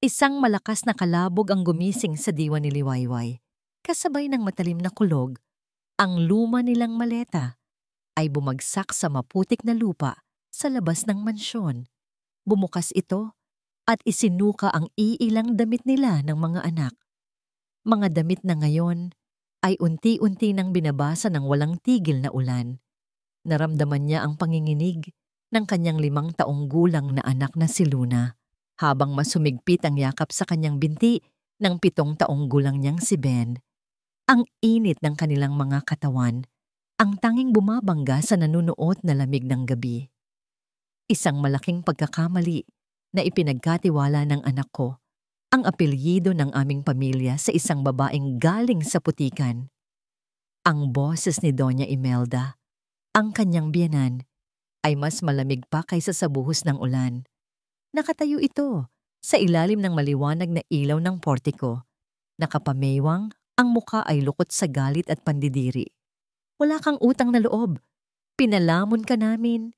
Isang malakas na kalabog ang gumising sa diwa ni Liwayway. Kasabay ng matalim na kulog, ang luma nilang maleta ay bumagsak sa maputik na lupa sa labas ng mansyon. Bumukas ito at isinuka ang iilang damit nila ng mga anak. Mga damit na ngayon ay unti-unti nang binabasa ng walang tigil na ulan. Naramdaman niya ang panginginig ng kanyang 5 taong gulang na anak na si Luna, habang masumigpit ang yakap sa kanyang binti ng 7 taong gulang niyang si Ben. Ang init ng kanilang mga katawan, ang tanging bumabangga sa nanunuot na lamig ng gabi. Isang malaking pagkakamali na ipinagkatiwala ng anak ko ang apelyido ng aming pamilya sa isang babaeng galing sa putikan. Ang boses ni Doña Imelda, ang kanyang biyenan, ay mas malamig pa kaysa sa buhos ng ulan. Nakatayo ito sa ilalim ng maliwanag na ilaw ng portiko. Nakapameywang, ang muka ay lukot sa galit at pandidiri. Wala kang utang na loob. Pinalamon ka namin.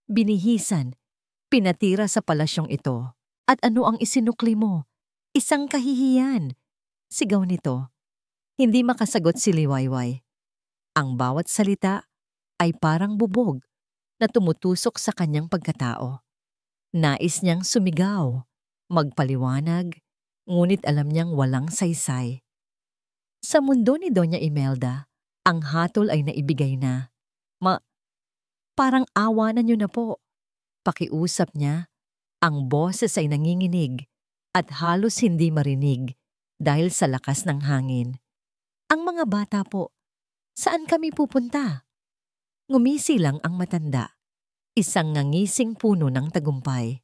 Binihisan. Pinatira sa palasyong ito. At ano ang isinukli mo? Isang kahihiyan. Sigaw nito. Hindi makasagot si Liwayway. Ang bawat salita ay parang bubog na tumutusok sa kanyang pagkatao. Nais niyang sumigaw, magpaliwanag, ngunit alam niyang walang saysay. Sa mundo ni Doña Imelda, ang hatol ay naibigay na. Parang awanan niyo na po. Pakiusap niya, ang boses ay nanginginig at halos hindi marinig dahil sa lakas ng hangin. Ang mga bata po, saan kami pupunta? Ngumisi lang ang matanda. Isang ngangising puno ng tagumpay.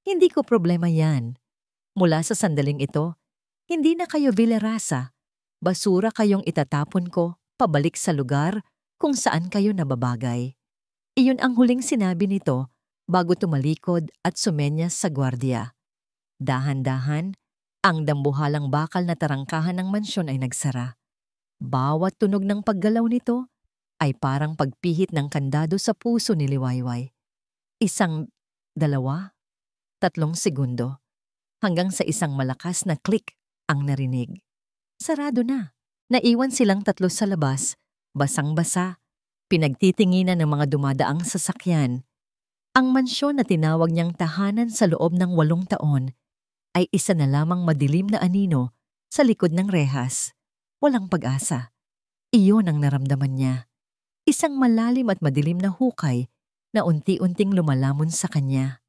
Hindi ko problema yan. Mula sa sandaling ito, hindi na kayo Villarasa. Basura kayong itatapon ko pabalik sa lugar kung saan kayo nababagay. Iyon ang huling sinabi nito bago tumalikod at sumenyas sa gwardiya. Dahan-dahan, ang dambuhalang bakal na tarangkahan ng mansyon ay nagsara. Bawat tunog ng paggalaw nito ay parang pagpihit ng kandado sa puso ni Liwayway. 1, 2, 3 segundo, hanggang sa isang malakas na click ang narinig. Sarado na. Naiwan silang 3 sa labas, basang-basa, pinagtitinginan ng mga dumadaang sasakyan. Ang mansyon na tinawag niyang tahanan sa loob ng 8 taon ay isa na lamang madilim na anino sa likod ng rehas. Walang pag-asa. Iyon ang naramdaman niya. Isang malalim at madilim na hukay na unti-unting lumalamon sa kanya.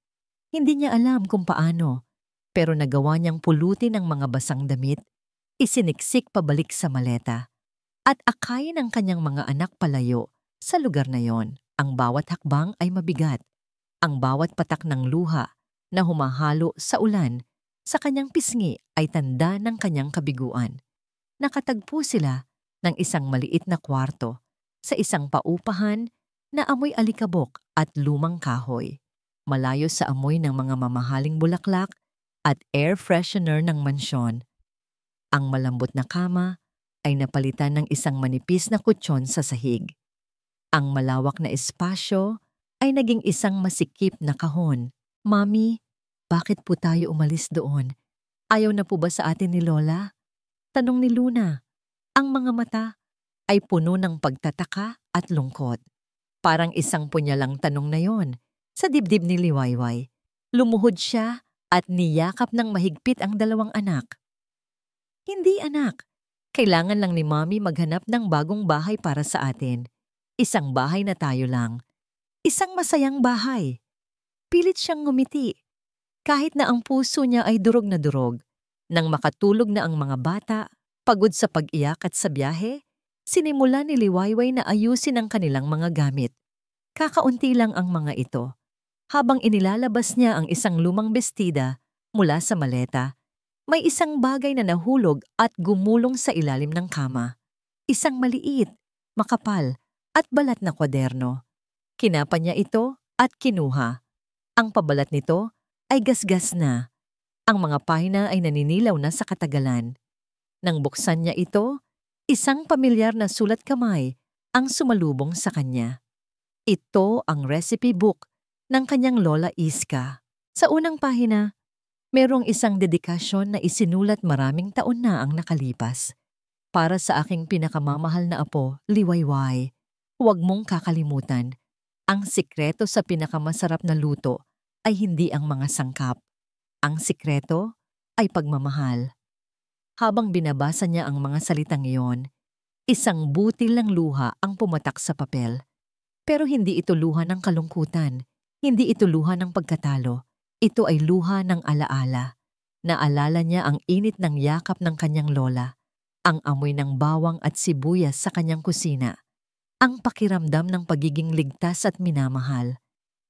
Hindi niya alam kung paano, pero nagawa niyang pulutin ang mga basang damit, isiniksik pabalik sa maleta, at akayin ang kanyang mga anak palayo sa lugar na yon. Ang bawat hakbang ay mabigat. Ang bawat patak ng luha na humahalo sa ulan sa kanyang pisngi ay tanda ng kanyang kabiguan. Nakatagpo sila ng isang maliit na kwarto sa isang paupahan na amoy alikabok at lumang kahoy, malayo sa amoy ng mga mamahaling bulaklak at air freshener ng mansyon. Ang malambot na kama ay napalitan ng isang manipis na kutsyon sa sahig. Ang malawak na espasyo ay naging isang masikip na kahon. Mami, bakit po tayo umalis doon? Ayaw na po ba sa atin ni Lola? Tanong ni Luna. Ang mga mata ay puno ng pagtataka at lungkot. Parang isang punyalang tanong na yon sa dibdib ni Liwayway. Lumuhod siya at niyakap ng mahigpit ang 2 anak. Hindi anak, kailangan lang ni Mami maghanap ng bagong bahay para sa atin. Isang bahay na tayo lang. Isang masayang bahay. Pilit siyang ngumiti. Kahit na ang puso niya ay durog na durog. Nang makatulog na ang mga bata, pagod sa pag-iyak at sa biyahe, sinimula ni Liwayway na ayusin ang kanilang mga gamit. Kakaunti lang ang mga ito. Habang inilalabas niya ang isang lumang bestida mula sa maleta, may isang bagay na nahulog at gumulong sa ilalim ng kama. Isang maliit, makapal, at balat na kwaderno. Kinapa niya ito at kinuha. Ang pabalat nito ay gasgas na. Ang mga pahina ay naninilaw na sa katagalan. Nang buksan niya ito, isang pamilyar na sulat kamay ang sumalubong sa kanya. Ito ang recipe book ng kanyang Lola Iska. Sa unang pahina, Merong isang dedikasyon na isinulat maraming taon na ang nakalipas. Para sa aking pinakamamahal na apo, Liwayway, huwag mong kakalimutan. Ang sikreto sa pinakamasarap na luto ay hindi ang mga sangkap. Ang sikreto ay pagmamahal. Habang binabasa niya ang mga salitang iyon, isang butil ng luha ang pumatak sa papel. Pero hindi ito luha ng kalungkutan, hindi ito luha ng pagkatalo. Ito ay luha ng alaala. Naalala niya ang init ng yakap ng kanyang lola, ang amoy ng bawang at sibuyas sa kanyang kusina, ang pakiramdam ng pagiging ligtas at minamahal.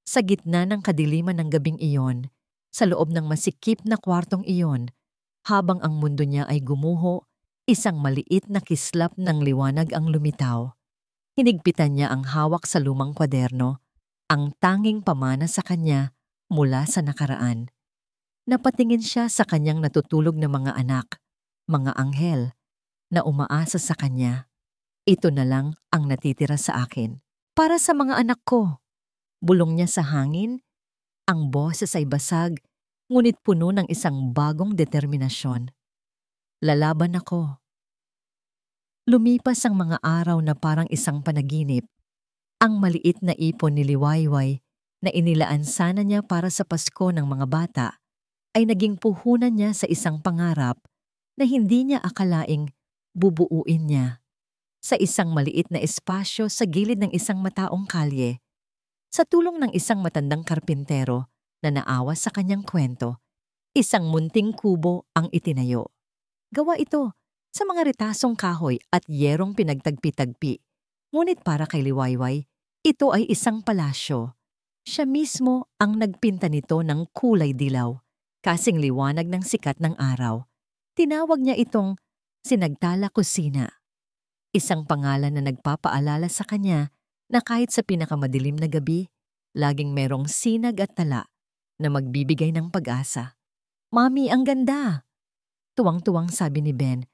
Sa gitna ng kadiliman ng gabing iyon, sa loob ng masikip na kwartong iyon, habang ang mundo niya ay gumuho, isang maliit na kislap ng liwanag ang lumitaw. Hinigpitan niya ang hawak sa lumang kwaderno, ang tanging pamana sa kanya mula sa nakaraan. Napatingin siya sa kanyang natutulog na mga anak, mga anghel, na umaasa sa kanya. Ito na lang ang natitira sa akin. Para sa mga anak ko. Bulong niya sa hangin, ang boses ay basag, ngunit puno ng isang bagong determinasyon. Lalaban ako. Lumipas ang mga araw na parang isang panaginip. Ang maliit na ipon ni Liwayway na inilaan sana niya para sa Pasko ng mga bata ay naging puhunan niya sa isang pangarap na hindi niya akalaing bubuuin niya. Sa isang maliit na espasyo sa gilid ng isang mataong kalye, sa tulong ng isang matandang karpintero na naawa sa kanyang kwento, isang munting kubo ang itinayo. Gawa ito sa mga retasong kahoy at yerong pinagtagpi-tagpi. Ngunit para kay Liwayway, ito ay isang palasyo. Siya mismo ang nagpinta nito ng kulay dilaw, kasing liwanag ng sikat ng araw. Tinawag niya itong Sinagtala Kusina. Isang pangalan na nagpapaalala sa kanya na kahit sa pinakamadilim na gabi, laging merong sinag at tala na magbibigay ng pag-asa. Mami, ang ganda! Tuwang-tuwang sabi ni Ben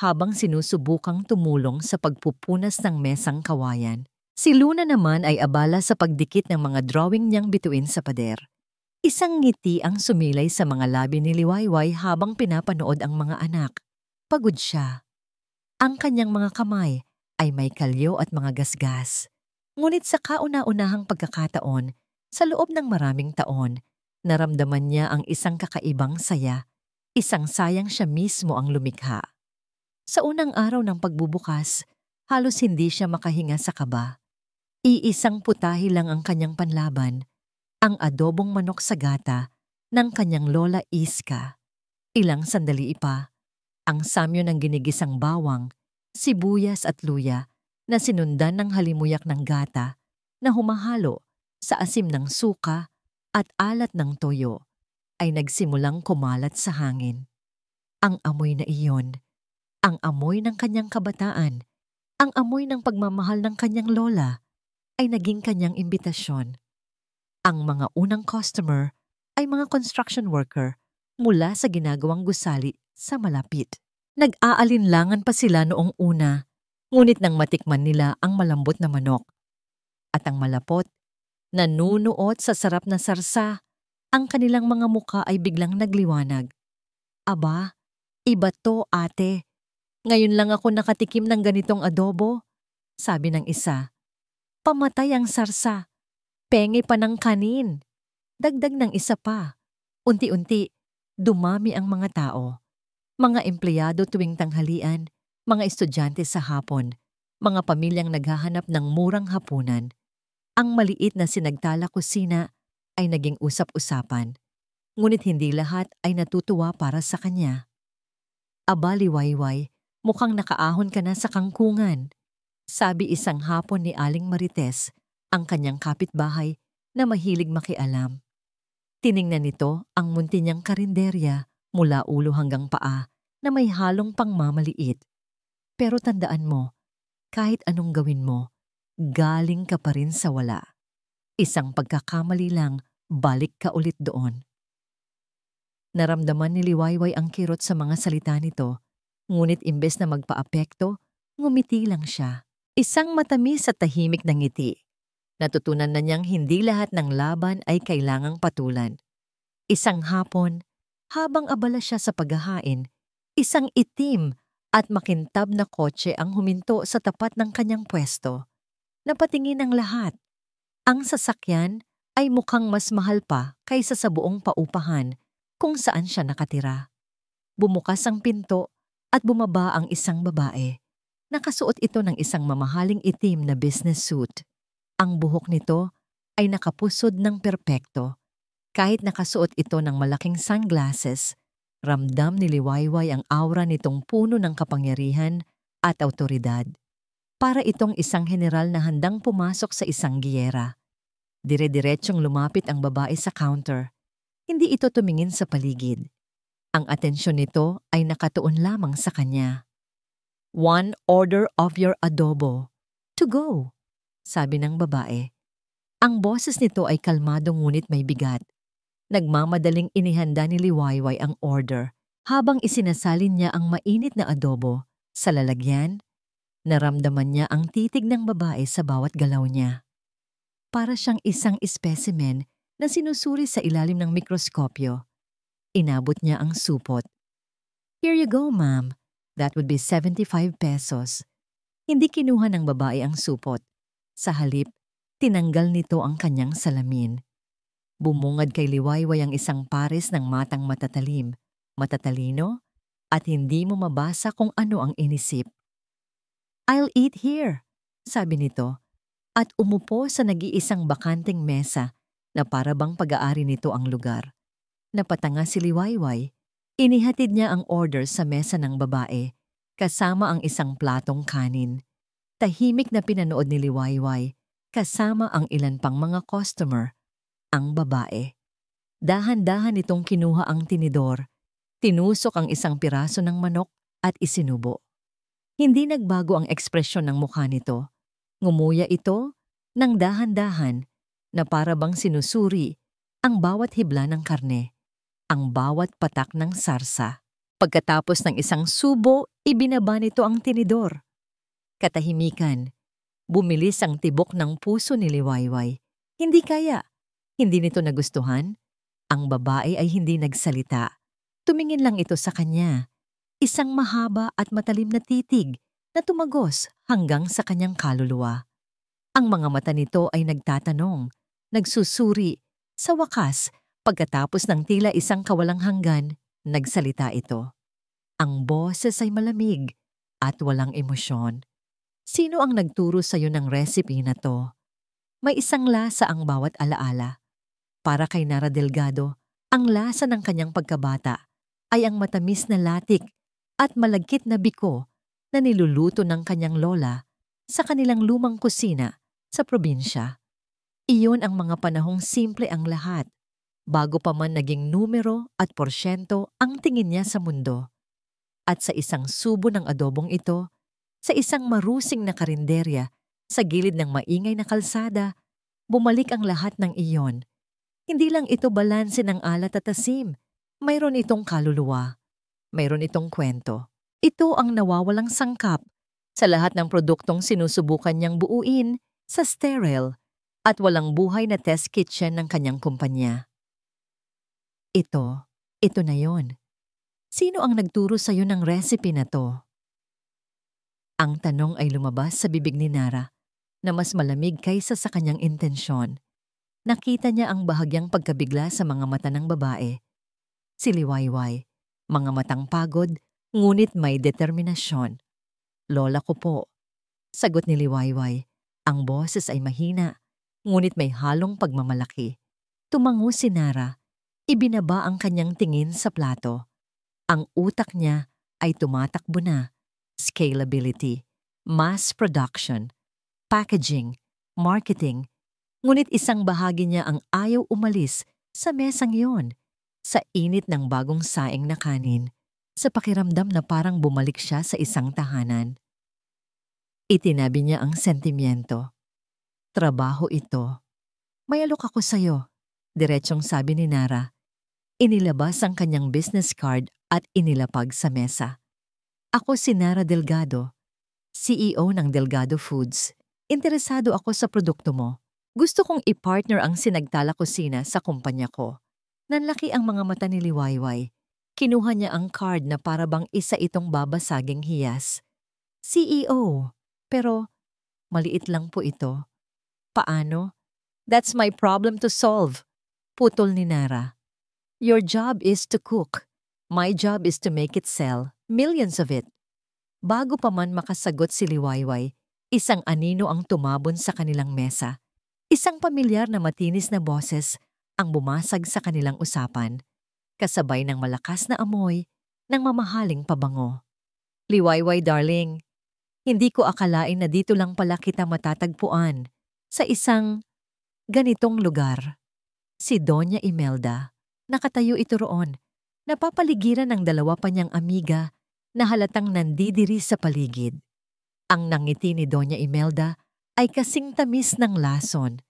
habang sinusubukang tumulong sa pagpupunas ng mesang kawayan. Si Luna naman ay abala sa pagdikit ng mga drawing niyang bituin sa pader. Isang ngiti ang sumilay sa mga labi ni Liwayway habang pinapanood ang mga anak. Pagod siya. Ang kanyang mga kamay ay may kalyo at mga gasgas. Ngunit sa kauna-unahang pagkakataon, sa loob ng maraming taon, naramdaman niya ang isang kakaibang saya. Isang sayang siya mismo ang lumikha. Sa unang araw ng pagbubukas, halos hindi siya makahinga sa kaba. Iisang putahe lang ang kanyang panlaban, ang adobong manok sa gata ng kanyang lola Iska. Ilang sandali pa, ang samyo ng ginigisang bawang, sibuyas at luya na sinundan ng halimuyak ng gata na humahalo sa asim ng suka at alat ng toyo ay nagsimulang kumalat sa hangin. Ang amoy na iyon, ang amoy ng kanyang kabataan, ang amoy ng pagmamahal ng kanyang lola ay naging kanyang imbitasyon. Ang mga unang customer ay mga construction worker mula sa ginagawang gusali sa malapit. Nag-aalinlangan pa sila noong una, ngunit nang matikman nila ang malambot na manok at ang malapot, nanunuot sa sarap na sarsa, ang kanilang mga muka ay biglang nagliwanag. Aba, iba to ate. Ngayon lang ako nakatikim ng ganitong adobo, sabi ng isa. Pamatay ang sarsa. Penge pa ng kanin. Dagdag ng isa pa. Unti-unti, dumami ang mga tao. Mga empleyado tuwing tanghalian, mga estudyante sa hapon, mga pamilyang naghahanap ng murang hapunan. Ang maliit na Sinagtala Kusina ay naging usap-usapan. Ngunit hindi lahat ay natutuwa para sa kanya. Aba, Liwayway, mukhang nakaahon ka na sa kangkungan, sabi isang hapon ni Aling Marites, ang kanyang kapitbahay na mahilig makialam. Tiningnan nito ang munti niyang karinderya mula ulo hanggang paa na may halong pangmamaliit. Pero tandaan mo, kahit anong gawin mo, galing ka pa rin sa wala. Isang pagkakamali lang, balik ka ulit doon. Naramdaman ni Liwayway ang kirot sa mga salita nito, ngunit imbes na magpaapekto, ngumiti lang siya. Isang matamis at tahimik na ngiti. Natutunan na niyang hindi lahat ng laban ay kailangang patulan. Isang hapon, Habang abala siya sa paghahain, isang itim at makintab na kotse ang huminto sa tapat ng kanyang pwesto. Napatingin ang lahat. Ang sasakyan ay mukhang mas mahal pa kaysa sa buong paupahan kung saan siya nakatira. Bumukas ang pinto at bumaba ang isang babae. Nakasuot ito ng isang mamahaling itim na business suit. Ang buhok nito ay nakapusod ng perpekto. Kahit nakasuot ito ng malaking sunglasses, ramdam ni Liwayway ang aura nitong puno ng kapangyarihan at awtoridad. Para itong isang general na handang pumasok sa isang giyera. Dire-diretsyong lumapit ang babae sa counter. Hindi ito tumingin sa paligid. Ang atensyon nito ay nakatuon lamang sa kanya. "1 order of your adobo. To go," sabi ng babae. Ang boses nito ay kalmado ngunit may bigat. Nagmamadaling inihanda ni Liwayway ang order habang isinasalin niya ang mainit na adobo sa lalagyan. Naramdaman niya ang titig ng babae sa bawat galaw niya. Para siyang isang specimen na sinusuri sa ilalim ng mikroskopyo. Inabot niya ang supot. "Here you go, ma'am. That would be 75 pesos. Hindi kinuha ng babae ang supot. Sa halip, tinanggal nito ang kanyang salamin. Bumungad kay Liwayway ang isang pares ng matang matatalim, matatalino, at hindi mo mabasa kung ano ang inisip. "I'll eat here," sabi nito, at umupo sa nag-iisang bakanting mesa na para bang pag-aari nito ang lugar. Napatanga si Liwayway. Inihatid niya ang order sa mesa ng babae, kasama ang isang platong kanin. Tahimik na pinanood ni Liwayway, kasama ang ilan pang mga customer. Ang babae. Dahan-dahan itong kinuha ang tinidor, tinusok ang isang piraso ng manok at isinubo. Hindi nagbago ang ekspresyon ng mukha nito. Ngumuya ito ng dahan-dahan na para bang sinusuri ang bawat hibla ng karne, ang bawat patak ng sarsa. Pagkatapos ng isang subo, ibinaba nito ang tinidor. Katahimikan. Bumilis ang tibok ng puso ni Liwayway. Hindi kaya. Hindi nito nagustuhan. Ang babae ay hindi nagsalita. Tumingin lang ito sa kanya. Isang mahaba at matalim na titig na tumagos hanggang sa kanyang kaluluwa. Ang mga mata nito ay nagtatanong, nagsusuri. Sa wakas, pagkatapos ng tila isang kawalang hanggan, nagsalita ito. Ang boses ay malamig at walang emosyon. Sino ang nagturo sa iyo ng recipe na to? May isang lasa ang bawat alaala. Para kay Nara Delgado, ang lasa ng kanyang pagkabata ay ang matamis na latik at malagkit na biko na niluluto ng kanyang lola sa kanilang lumang kusina sa probinsya. Iyon ang mga panahong simple ang lahat, bago pa man naging numero at porsyento ang tingin niya sa mundo. At sa isang subo ng adobong ito, sa isang marusing na karinderya, sa gilid ng maingay na kalsada, bumalik ang lahat ng iyon. Hindi lang ito balanse ng alat at asim. Mayroon itong kaluluwa. Mayroon itong kwento. Ito ang nawawalang sangkap sa lahat ng produktong sinusubukan niyang buuin sa sterile at walang buhay na test kitchen ng kanyang kumpanya. Ito na yon. Sino ang nagturo sa iyo ng recipe na to? Ang tanong ay lumabas sa bibig ni Nara na mas malamig kaysa sa kanyang intensyon. Nakita niya ang bahagyang pagkabigla sa mga mata ng babae. Si Liwayway, mga matang pagod, ngunit may determinasyon. "Lola ko po," sagot ni Liwayway. Ang boses ay mahina, ngunit may halong pagmamalaki. Tumango si Nara. Ibinaba ang kanyang tingin sa plato. Ang utak niya ay tumatakbo na. Scalability, mass production, packaging, marketing. Ngunit isang bahagi niya ang ayaw umalis sa mesang yon, sa init ng bagong saing na kanin, sa pakiramdam na parang bumalik siya sa isang tahanan. Itinabi niya ang sentimiento. "Trabaho ito." "May alok ako sa'yo," diretsyong sabi ni Nara. Inilabas ang kanyang business card at inilapag sa mesa. "Ako si Nara Delgado, CEO ng Delgado Foods. Interesado ako sa produkto mo. Gusto kong i-partner ang Sinagtala Kusina sa kumpanya ko." Nanlaki ang mga mata ni Liwayway. Kinuha niya ang card na para bang isa itong babasaging hiyas. CEO, pero maliit lang po ito. Paano? That's my problem to solve. Putol ni Nara. Your job is to cook. My job is to make it sell. Millions of it. Bago pa man makasagot si Liwayway, isang anino ang tumabon sa kanilang mesa. Isang pamilyar na matinis na boses ang bumasag sa kanilang usapan, kasabay ng malakas na amoy ng mamahaling pabango. Liwayway darling, hindi ko akalain na dito lang pala kita matatagpuan sa isang ganitong lugar. Si Doña Imelda, nakatayo ito roon, napapaligiran ng dalawa pa niyang amiga na halatang nandidiri sa paligid. Ang nangiti ni Doña Imelda ay kasing tamis ng lason.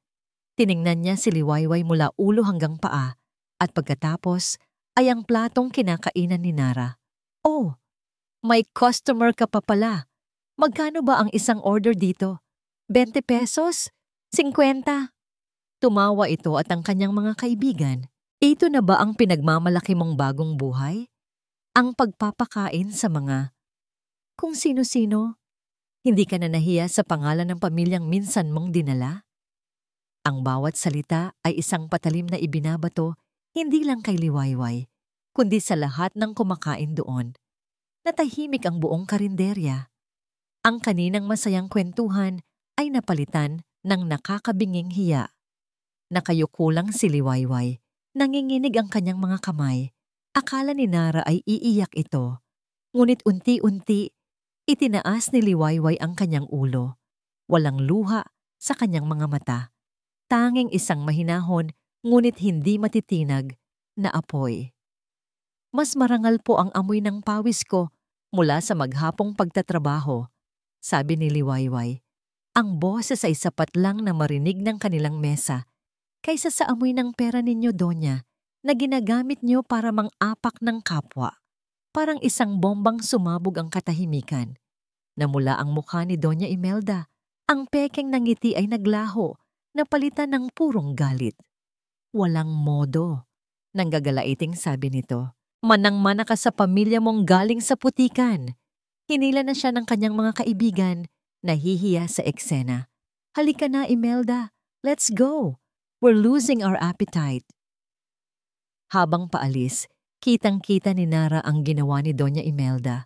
Tiningnan niya si Liwayway mula ulo hanggang paa at pagkatapos ay ang platong kinakainan ni Nara. Oh, may customer ka pa pala. Magkano ba ang isang order dito? 20 pesos? 50? Tumawa ito at ang kanyang mga kaibigan. Ito na ba ang pinagmamalaki mong bagong buhay? Ang pagpapakain sa mga kung sino-sino? Hindi ka na nahiya sa pangalan ng pamilyang minsan mong dinala? Ang bawat salita ay isang patalim na ibinabato hindi lang kay Liwayway, kundi sa lahat ng kumakain doon. Natahimik ang buong karinderya. Ang kaninang masayang kwentuhan ay napalitan ng nakakabinging hiya. Nakayukulang si Liwayway, nanginginig ang kanyang mga kamay. Akala ni Nara ay iiyak ito, ngunit unti-unti itinaas ni Liwayway ang kanyang ulo. Walang luha sa kanyang mga mata. Tanging isang mahinahon ngunit hindi matitinag na apoy. Mas marangal po ang amoy ng pawis ko mula sa maghapong pagtatrabaho, sabi ni Liwayway. Ang boses ay sapat lang na marinig ng kanilang mesa kaysa sa amoy ng pera ninyo, Donya, na ginagamit niyo para mang-apak ng kapwa. Parang isang bombang sumabog ang katahimikan. Namula ang mukha ni Doña Imelda. Ang pekeng ng ngiti ay naglaho, napalitan ng purong galit. Walang modo, nanggagalaiting sabi nito. Manang-mana ka sa pamilya mong galing sa putikan. Hinila na siya ng kanyang mga kaibigan, nahihiya sa eksena. Halika na, Imelda. Let's go. We're losing our appetite. Habang paalis, kitang-kita ni Nara ang ginawa ni Doña Imelda.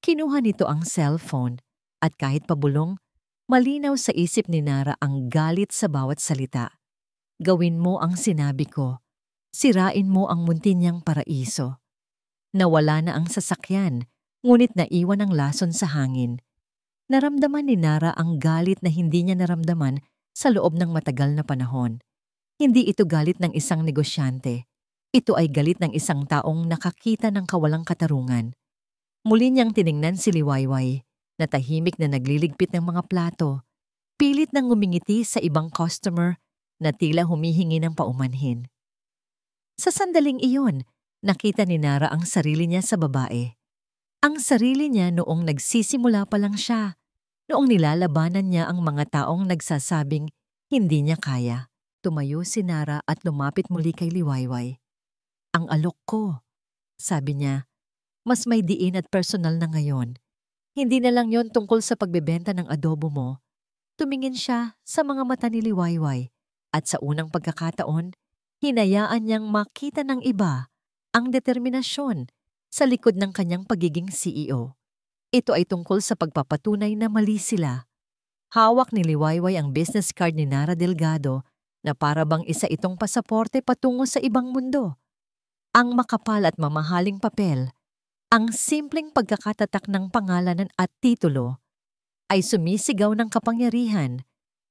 Kinuha nito ang cellphone at kahit pabulong, malinaw sa isip ni Nara ang galit sa bawat salita. Gawin mo ang sinabi ko. Sirain mo ang muntin niyang paraiso. Nawala na ang sasakyan, ngunit naiwan ang lason sa hangin. Naramdaman ni Nara ang galit na hindi niya naramdaman sa loob ng matagal na panahon. Hindi ito galit ng isang negosyante. Ito ay galit ng isang taong nakakita ng kawalang katarungan. Muli niyang tiningnan si Liwayway na tahimik na nagliligpit ng mga plato, pilit nang ngumingiti sa ibang customer na tila humihingi ng paumanhin. Sa sandaling iyon, nakita ni Nara ang sarili niya sa babae. Ang sarili niya noong nagsisimula pa lang siya, noong nilalabanan niya ang mga taong nagsasabing hindi niya kaya. Tumayo si Nara at lumapit muli kay Liwayway. Ang alok ko, sabi niya, mas may diin at personal na ngayon. Hindi na lang yon tungkol sa pagbebenta ng adobo mo. Tumingin siya sa mga mata ni Liwayway at sa unang pagkakataon, hinayaan niyang makita ng iba ang determinasyon sa likod ng kanyang pagiging CEO. Ito ay tungkol sa pagpapatunay na mali sila. Hawak ni Liwayway ang business card ni Nara Delgado na para bang isa itong pasaporte patungo sa ibang mundo. Ang makapal at mamahaling papel, ang simpleng pagkakatatak ng pangalanan at titulo, ay sumisigaw ng kapangyarihan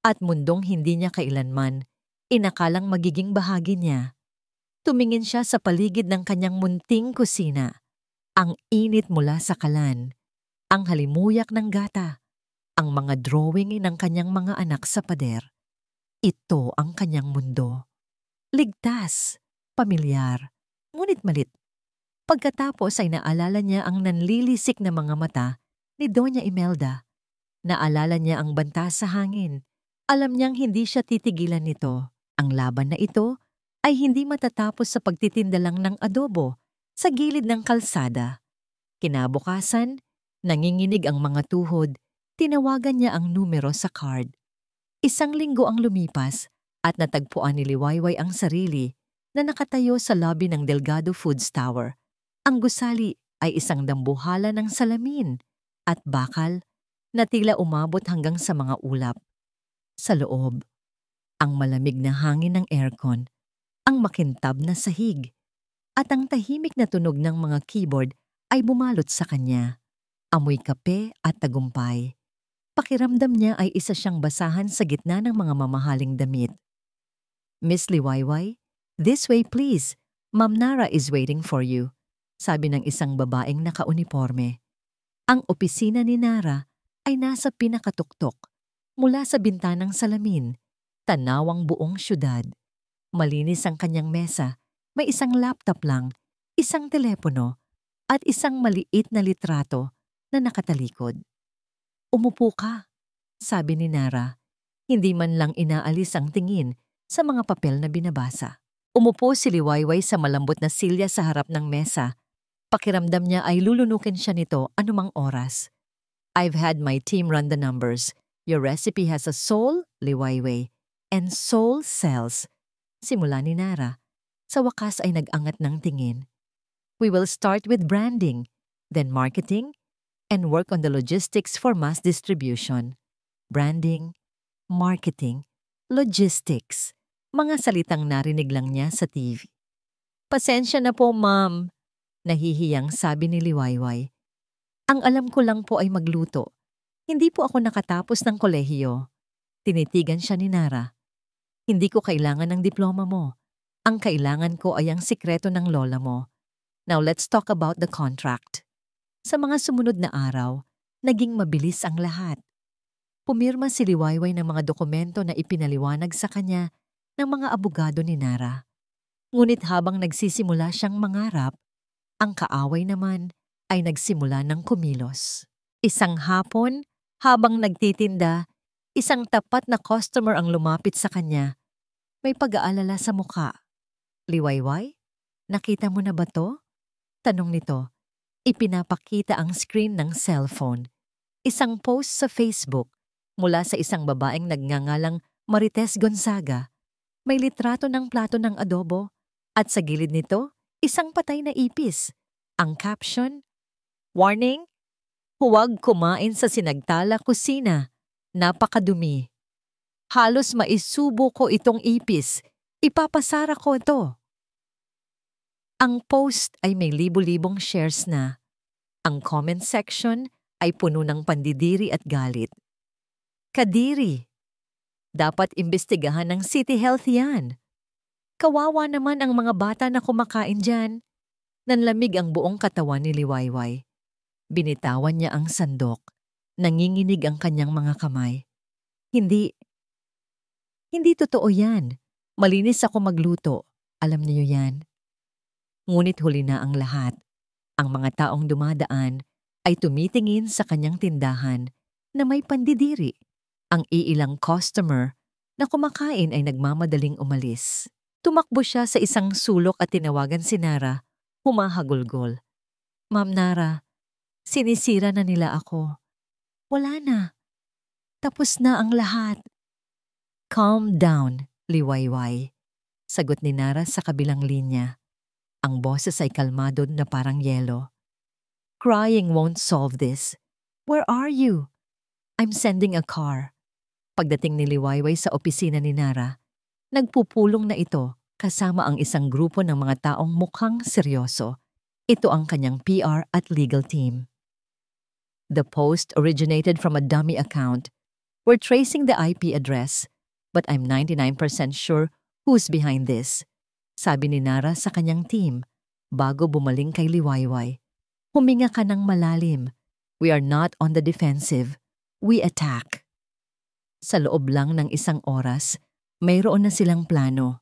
at mundong hindi niya kailanman inakalang magiging bahagi niya. Tumingin siya sa paligid ng kanyang munting kusina. Ang init mula sa kalan, ang halimuyak ng gata, ang mga drawing ng kanyang mga anak sa pader. Ito ang kanyang mundo. Ligtas, pamilyar, ngunit malit. Pagkatapos ay naalala niya ang nanlilisik na mga mata ni Doña Imelda. Naalala niya ang banta sa hangin. Alam niyang hindi siya titigilan nito. Ang laban na ito ay hindi matatapos sa pagtitinda lang ng adobo. sa gilid ng kalsada. Kinabukasan, nanginginig ang mga tuhod, tinawagan niya ang numero sa card. Isang linggo ang lumipas at natagpuan ni Liwayway ang sarili na nakatayo sa lobby ng Delgado Foods Tower. Ang gusali ay isang dambuhala ng salamin at bakal na tila umabot hanggang sa mga ulap. Sa loob, ang malamig na hangin ng aircon, ang makintab na sahig, at ang tahimik na tunog ng mga keyboard ay bumalot sa kanya. Amoy kape at tagumpay. Pakiramdam niya ay isa siyang basahan sa gitna ng mga mamahaling damit. "Miss Liwayway, this way please. Ma'am Nara is waiting for you," sabi ng isang babaeng nakauniporme. Ang opisina ni Nara ay nasa pinakatuktok. Mula sa bintanang salamin, tanawang buong syudad. Malinis ang kanyang mesa, may isang laptop lang, isang telepono, at isang maliit na litrato na nakatalikod. "Umupo ka," sabi ni Nara, hindi man lang inaalis ang tingin sa mga papel na binabasa. Umupo si Liwayway sa malambot na silya sa harap ng mesa. Pakiramdam niya ay lulunukin siya nito anumang oras. "I've had my team run the numbers. Your recipe has a soul, Liwayway, and soul sells." Simula ni Nara. Sa wakas ay nag-angat ng tingin. "We will start with branding, then marketing, and work on the logistics for mass distribution." Branding, marketing, logistics. Mga salitang narinig lang niya sa TV. "Pasensya na po, ma'am," nahihiyang sabi ni Liwayway. "Ang alam ko lang po ay magluto. Hindi po ako nakatapos ng kolehiyo." Tinitigan siya ni Nara. "Hindi ko kailangan ng diploma mo. Ang kailangan ko ay ang sikreto ng lola mo. Now let's talk about the contract." Sa mga sumunod na araw, naging mabilis ang lahat. Pumirma si Liwayway ng mga dokumento na ipinaliwanag sa kanya ng mga abogado ni Nara. Ngunit habang nagsisimula siyang mangarap, ang kaaway naman ay nagsimula ng kumilos. Isang hapon, habang nagtitinda, isang tapat na customer ang lumapit sa kanya. May pag-aalala sa muka. "Liwayway, nakita mo na ba to?" tanong nito. Ipinapakita ang screen ng cellphone. Isang post sa Facebook mula sa isang babaeng nagngangalang Marites Gonzaga. May litrato ng plato ng adobo at sa gilid nito, isang patay na ipis. Ang caption, "Warning! Huwag kumain sa sinagtala kusina. Napakadumi. Halos maisubo ko itong ipis. Ipapasara ko ito." Ang post ay may libo-libong shares na. Ang comment section ay puno ng pandidiri at galit. "Kadiri! Dapat imbestigahan ng City Health yan. Kawawa naman ang mga bata na kumakain dyan." Nanlamig ang buong katawan ni Liwayway. Binitawan niya ang sandok. Nanginginig ang kanyang mga kamay. Hindi totoo yan. Malinis ako magluto. Alam niyo yan." Ngunit huli na ang lahat. Ang mga taong dumadaan ay tumitingin sa kanyang tindahan na may pandidiri. Ang iilang customer na kumakain ay nagmamadaling umalis. Tumakbo siya sa isang sulok at tinawagan si Nara, humahagulgol. "Ma'am Nara, sinisira na nila ako. Wala na. Tapos na ang lahat." "Calm down, Liwayway," sagot ni Nara sa kabilang linya. Ang boses ay kalmado na parang yelo. "Crying won't solve this. Where are you?" "I'm sending a car." Pagdating ni Liwayway sa opisina ni Nara, nagpupulong na ito kasama ang isang grupo ng mga taong mukhang seryoso. Ito ang kanyang PR at legal team. "The post originated from a dummy account. We're tracing the IP address, but I'm 99% sure who's behind this," sabi ni Nara sa kanyang team bago bumaling kay Liwayway. "Huminga ka ng malalim. We are not on the defensive. We attack." Sa loob lang ng isang oras, mayroon na silang plano.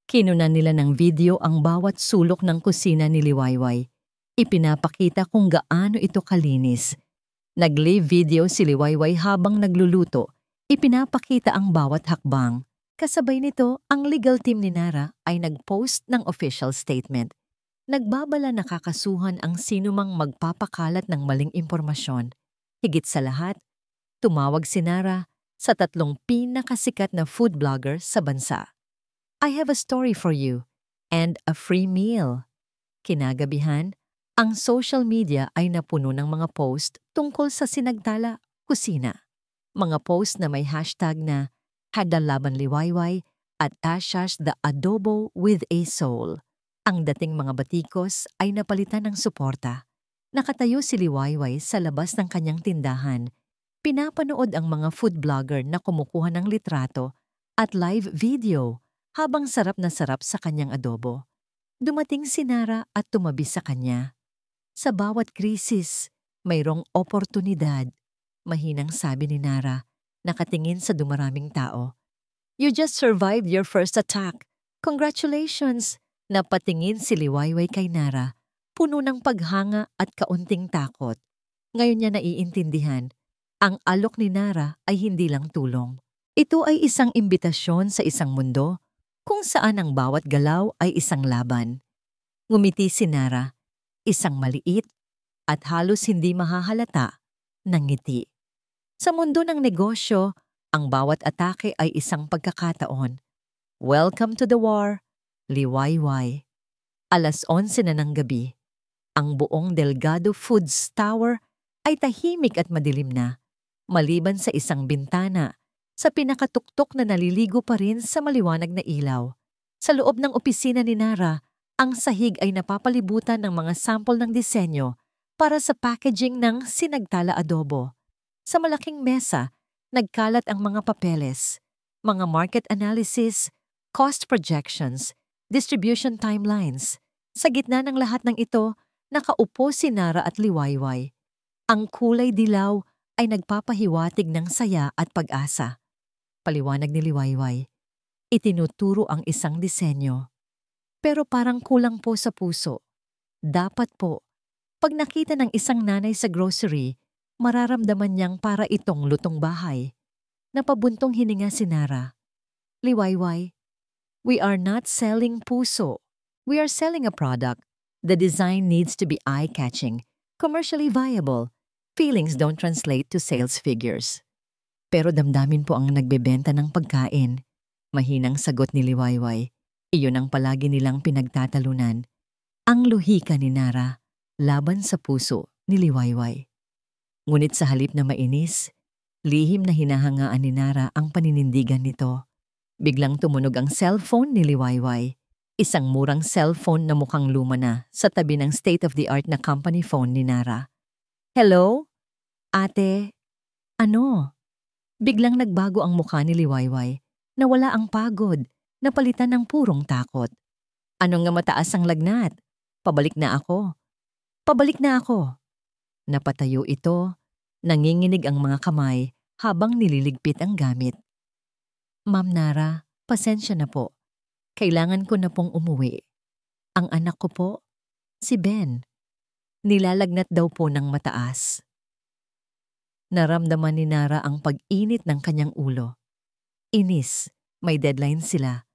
Kinunan nila ng video ang bawat sulok ng kusina ni Liwayway. Ipinapakita kung gaano ito kalinis. Nag-live video si Liwayway habang nagluluto. Ipinapakita ang bawat hakbang. Kasabay nito, ang legal team ni Nara ay nag-post ng official statement. Nagbabala na kakasuhan ang sinumang magpapakalat ng maling impormasyon. Higit sa lahat, tumawag si Nara sa 3 pinakasikat na food blogger sa bansa. I have a story for you and a free meal. Kinagabihan, ang social media ay napuno ng mga post tungkol sa sinagtala kusina. Mga post na may hashtag na #labanliwayway at #the adobo with a soul. Ang dating mga batikos ay napalitan ng suporta. Nakatayo si Liwayway sa labas ng kanyang tindahan. Pinapanood ang mga food blogger na kumukuha ng litrato at live video habang sarap na sarap sa kanyang adobo. Dumating si Nara at tumabi sa kanya. Sa bawat krisis, mayroong oportunidad. Mahinang sabi ni Nara, nakatingin sa dumaraming tao. You just survived your first attack. Congratulations! Napatingin si Liwayway kay Nara, puno ng paghanga at kaunting takot. Ngayon niya naiintindihan, ang alok ni Nara ay hindi lang tulong. Ito ay isang imbitasyon sa isang mundo kung saan ang bawat galaw ay isang laban. Ngumiti si Nara, isang maliit at halos hindi mahahalata na ngiti. Sa mundo ng negosyo, ang bawat atake ay isang pagkakataon. Welcome to the war, Liwayway. 11:00 na ng gabi. Ang buong Delgado Foods Tower ay tahimik at madilim na, maliban sa isang bintana sa pinakatuktok na naliligo pa rin sa maliwanag na ilaw. Sa loob ng opisina ni Nara, ang sahig ay napapalibutan ng mga sample ng disenyo para sa packaging ng sinagtala adobo. Sa malaking mesa, nagkalat ang mga papeles, mga market analysis, cost projections, distribution timelines. Sa gitna ng lahat ng ito, nakaupo si Nara at Liwayway. Ang kulay dilaw ay nagpapahiwatig ng saya at pag-asa. Paliwanag ni Liwayway, itinuturo ang isang disenyo. Pero parang kulang po sa puso. Dapat po, pag nakita ng isang nanay sa grocery, mararamdaman niyang para itong lutong bahay. Napabuntong hininga si Nara. Liwayway, we are not selling puso. We are selling a product. The design needs to be eye-catching, commercially viable. Feelings don't translate to sales figures. Pero damdamin po ang nagbebenta ng pagkain. Mahinang sagot ni Liwayway. Iyon ang palagi nilang pinagtatalunan. Ang luhika ni Nara laban sa puso ni Liwayway. Ngunit sa halip na mainis, lihim na hinahangaan ni Nara ang paninindigan nito. Biglang tumunog ang cellphone ni Liwayway. Isang murang cellphone na mukhang luma na sa tabi ng state-of-the-art na company phone ni Nara. Hello? Ate? Ano? Biglang nagbago ang mukha ni Liwayway. Nawala ang pagod, napalitan ng purong takot. Ano nga mataas ang lagnat? Pabalik na ako. Pabalik na ako. Napatayo ito, nanginginig ang mga kamay habang nililigpit ang gamit. Ma'am Nara, pasensya na po. Kailangan ko na pong umuwi. Ang anak ko po, si Ben. Nilalagnat daw po ng mataas. Naramdaman ni Nara ang pag-init ng kanyang ulo. Inis, may deadline sila.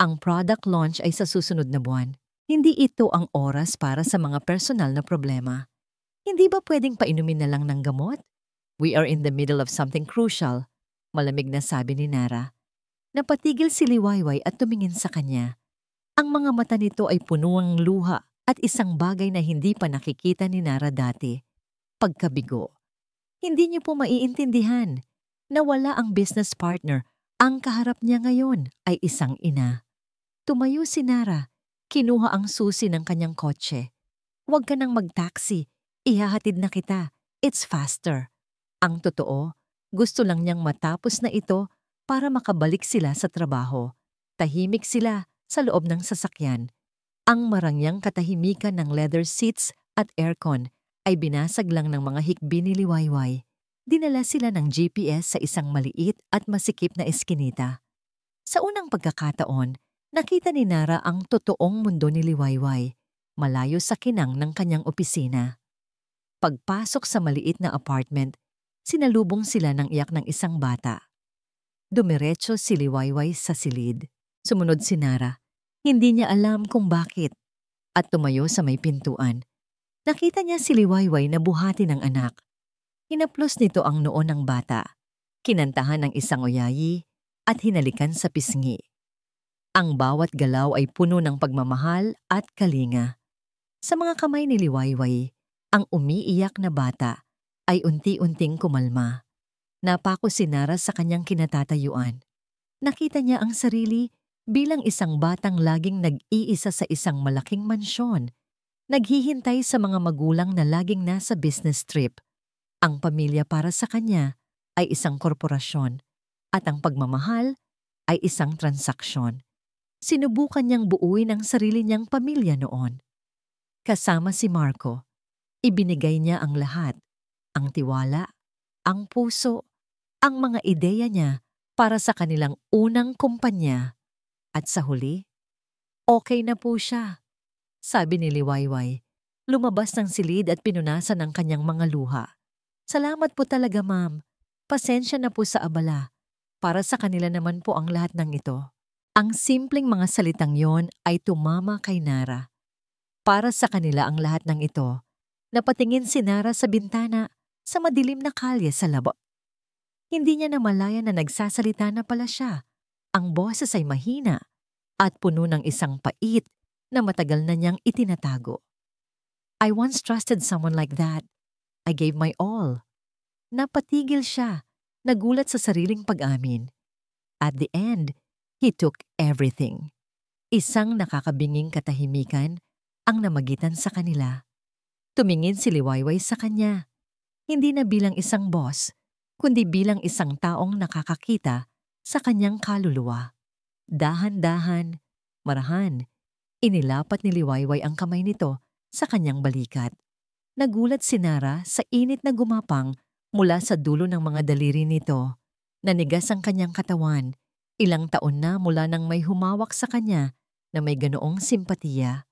Ang product launch ay sa susunod na buwan. Hindi ito ang oras para sa mga personal na problema. Hindi ba pwedeng painumin na lang ng gamot? We are in the middle of something crucial, malamig na sabi ni Nara. Napatigil si Liwayway at tumingin sa kanya. Ang mga mata nito ay puno ng luha at isang bagay na hindi pa nakikita ni Nara dati. Pagkabigo. Hindi niyo po maiintindihan na wala ang business partner. Ang kaharap niya ngayon ay isang ina. Tumayo si Nara. Kinuha ang susi ng kanyang kotse. Huwag ka nang mag-taxi. Ihahatid na kita. It's faster. Ang totoo, gusto lang niyang matapos na ito para makabalik sila sa trabaho. Tahimik sila sa loob ng sasakyan. Ang marangyang katahimikan ng leather seats at aircon ay binasag lang ng mga hikbi ni Liwayway. Dinala sila ng GPS sa isang maliit at masikip na eskinita. Sa unang pagkakataon, nakita ni Nara ang totoong mundo ni Liwayway, malayo sa kinang ng kanyang opisina. Pagpasok sa maliit na apartment, sinalubong sila ng iyak ng isang bata. Dumiretso si Liwayway sa silid. Sumunod si Nara. Hindi niya alam kung bakit. at tumayo sa may pintuan. Nakita niya si Liwayway na buhati ng anak. Hinaplos nito ang noo ng bata, kinantahan ng isang oyayi at hinalikan sa pisngi. Ang bawat galaw ay puno ng pagmamahal at kalinga. Sa mga kamay ni Liwayway, ang umiiyak na bata ay unti-unting kumalma. Napako si Nara sa kanyang kinatatayuan. Nakita niya ang sarili bilang isang batang laging nag-iisa sa isang malaking mansyon, naghihintay sa mga magulang na laging nasa business trip. Ang pamilya para sa kanya ay isang korporasyon at ang pagmamahal ay isang transaksyon. Sinubukan niyang buuin ang sarili niyang pamilya noon. Kasama si Marco, ibinigay niya ang lahat, ang tiwala, ang puso, ang mga ideya niya para sa kanilang unang kumpanya. At sa huli, okay na po siya, sabi ni Liwayway. Lumabas ng silid at pinunasan ang kanyang mga luha. Salamat po talaga, ma'am. Pasensya na po sa abala. Para sa kanila naman po ang lahat ng ito. Ang simpleng mga salitang yon ay tumama kay Nara. Para sa kanila ang lahat ng ito. Napatingin si Nara sa bintana sa madilim na kalye sa labot. Hindi niya namalayan na nagsasalita na pala siya. Ang boses ay mahina at puno ng isang pait na matagal na niyang itinatago. I once trusted someone like that. I gave my all. Napatigil siya, nagulat sa sariling pag-amin. At the end, he took everything. Isang nakakabinging katahimikan ang namagitan sa kanila. Tumingin si Liwayway sa kanya, hindi na bilang isang boss, kundi bilang isang taong nakakakita sa kanyang kaluluwa. Dahan-dahan, marahan, inilapat ni Liwayway ang kamay nito sa kanyang balikat. Nagulat si Nara sa init na gumapang mula sa dulo ng mga daliri nito. Nanigas ang kanyang katawan, ilang taon na mula nang may humawak sa kanya na may ganoong simpatiya.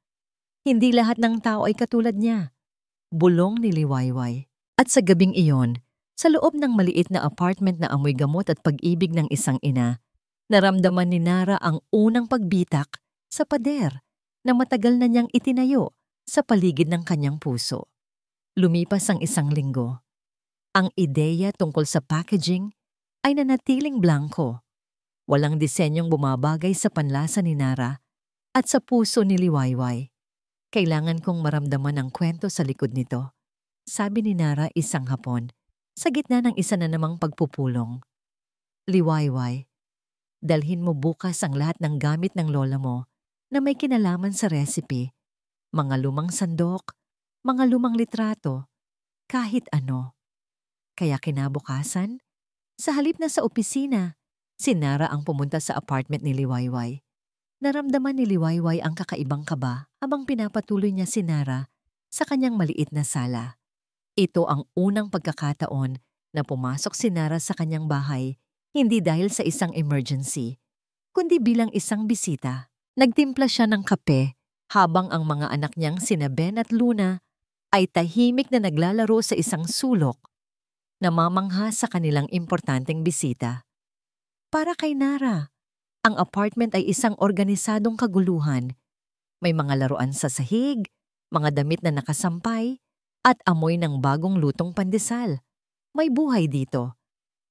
Hindi lahat ng tao ay katulad niya. Bulong ni Liwayway. At sa gabing iyon, sa loob ng maliit na apartment na amoy gamot at pag-ibig ng isang ina, naramdaman ni Nara ang unang pagbitak sa pader na matagal na niyang itinayo sa paligid ng kanyang puso. Lumipas ang isang linggo. Ang ideya tungkol sa packaging ay nanatiling blanko. Walang disenyong bumabagay sa panlasa ni Nara at sa puso ni Liwayway. Kailangan kong maramdaman ang kwento sa likod nito, sabi ni Nara isang hapon, sa gitna ng isa na namang pagpupulong. Liwayway, dalhin mo bukas ang lahat ng gamit ng lola mo na may kinalaman sa recipe, mga lumang sandok, mga lumang litrato, kahit ano. Kaya kinabukasan, sa halip na sa opisina, si Nara ang pumunta sa apartment ni Liwayway. Naramdaman ni Liwayway ang kakaibang kaba habang pinapatuloy niya si Nara sa kanyang maliit na sala. Ito ang unang pagkakataon na pumasok si Nara sa kanyang bahay, hindi dahil sa isang emergency, kundi bilang isang bisita. Nagtimpla siya ng kape habang ang mga anak niyang sina Ben at Luna ay tahimik na naglalaro sa isang sulok, namamangha sa kanilang importanteng bisita. Para kay Nara, ang apartment ay isang organisadong kaguluhan. May mga laruan sa sahig, mga damit na nakasampay, at amoy ng bagong lutong pandesal. May buhay dito.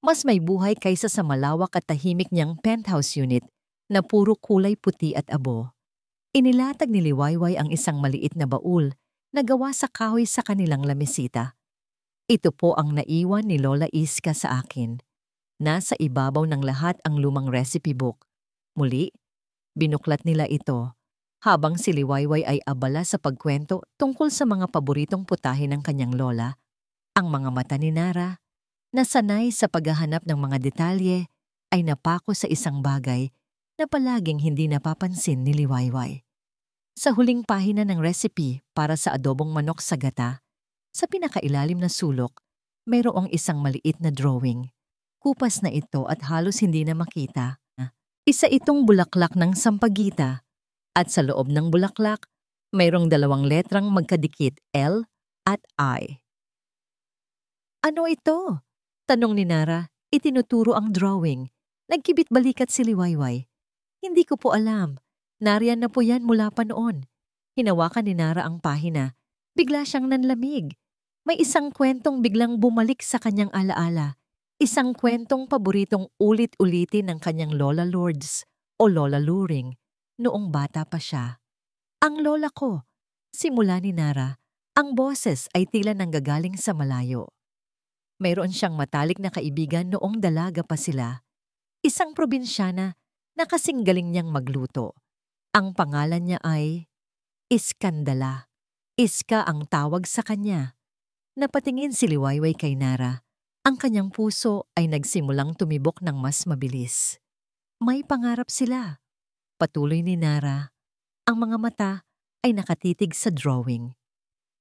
Mas may buhay kaysa sa malawak at tahimik niyang penthouse unit na puro kulay puti at abo. Inilatag ni Liwayway ang isang maliit na baul na gawa sa kahoy sa kanilang lamesita. Ito po ang naiwan ni Lola Iska sa akin. Nasa ibabaw ng lahat ang lumang recipe book. Muli, binuklat nila ito habang si Liwayway ay abala sa pagkwento tungkol sa mga paboritong putahe ng kanyang lola. Ang mga mata ni Nara, na sanay sa paghahanap ng mga detalye, ay napako sa isang bagay na palaging hindi napapansin ni Liwayway. Sa huling pahina ng recipe para sa adobong manok sa gata, sa pinakailalim na sulok, mayroong isang maliit na drawing. Kupas na ito at halos hindi na makita. Isa itong bulaklak ng sampagita at sa loob ng bulaklak, mayroong dalawang letrang magkadikit, L at I. Ano ito? Tanong ni Nara, itinuturo ang drawing. Nagkibit balikat si Liwayway. Hindi ko po alam. Nariyan na po yan mula pa noon. Hinawakan ni Nara ang pahina. Bigla siyang nanlamig. May isang kwentong biglang bumalik sa kanyang alaala. Isang kwentong paboritong ulit-ulitin ng kanyang Lola Lourdes o Lola Luring noong bata pa siya. Ang lola ko, simula ni Nara, ang boses ay tila nanggagaling sa malayo. Mayroon siyang matalik na kaibigan noong dalaga pa sila. Isang probinsyana na kasing galing niyang magluto. Ang pangalan niya ay Iskandala. Iska ang tawag sa kanya. Napatingin si Liwayway kay Nara. Ang kanyang puso ay nagsimulang tumibok ng mas mabilis. May pangarap sila. Patuloy ni Nara. Ang mga mata ay nakatitig sa drawing.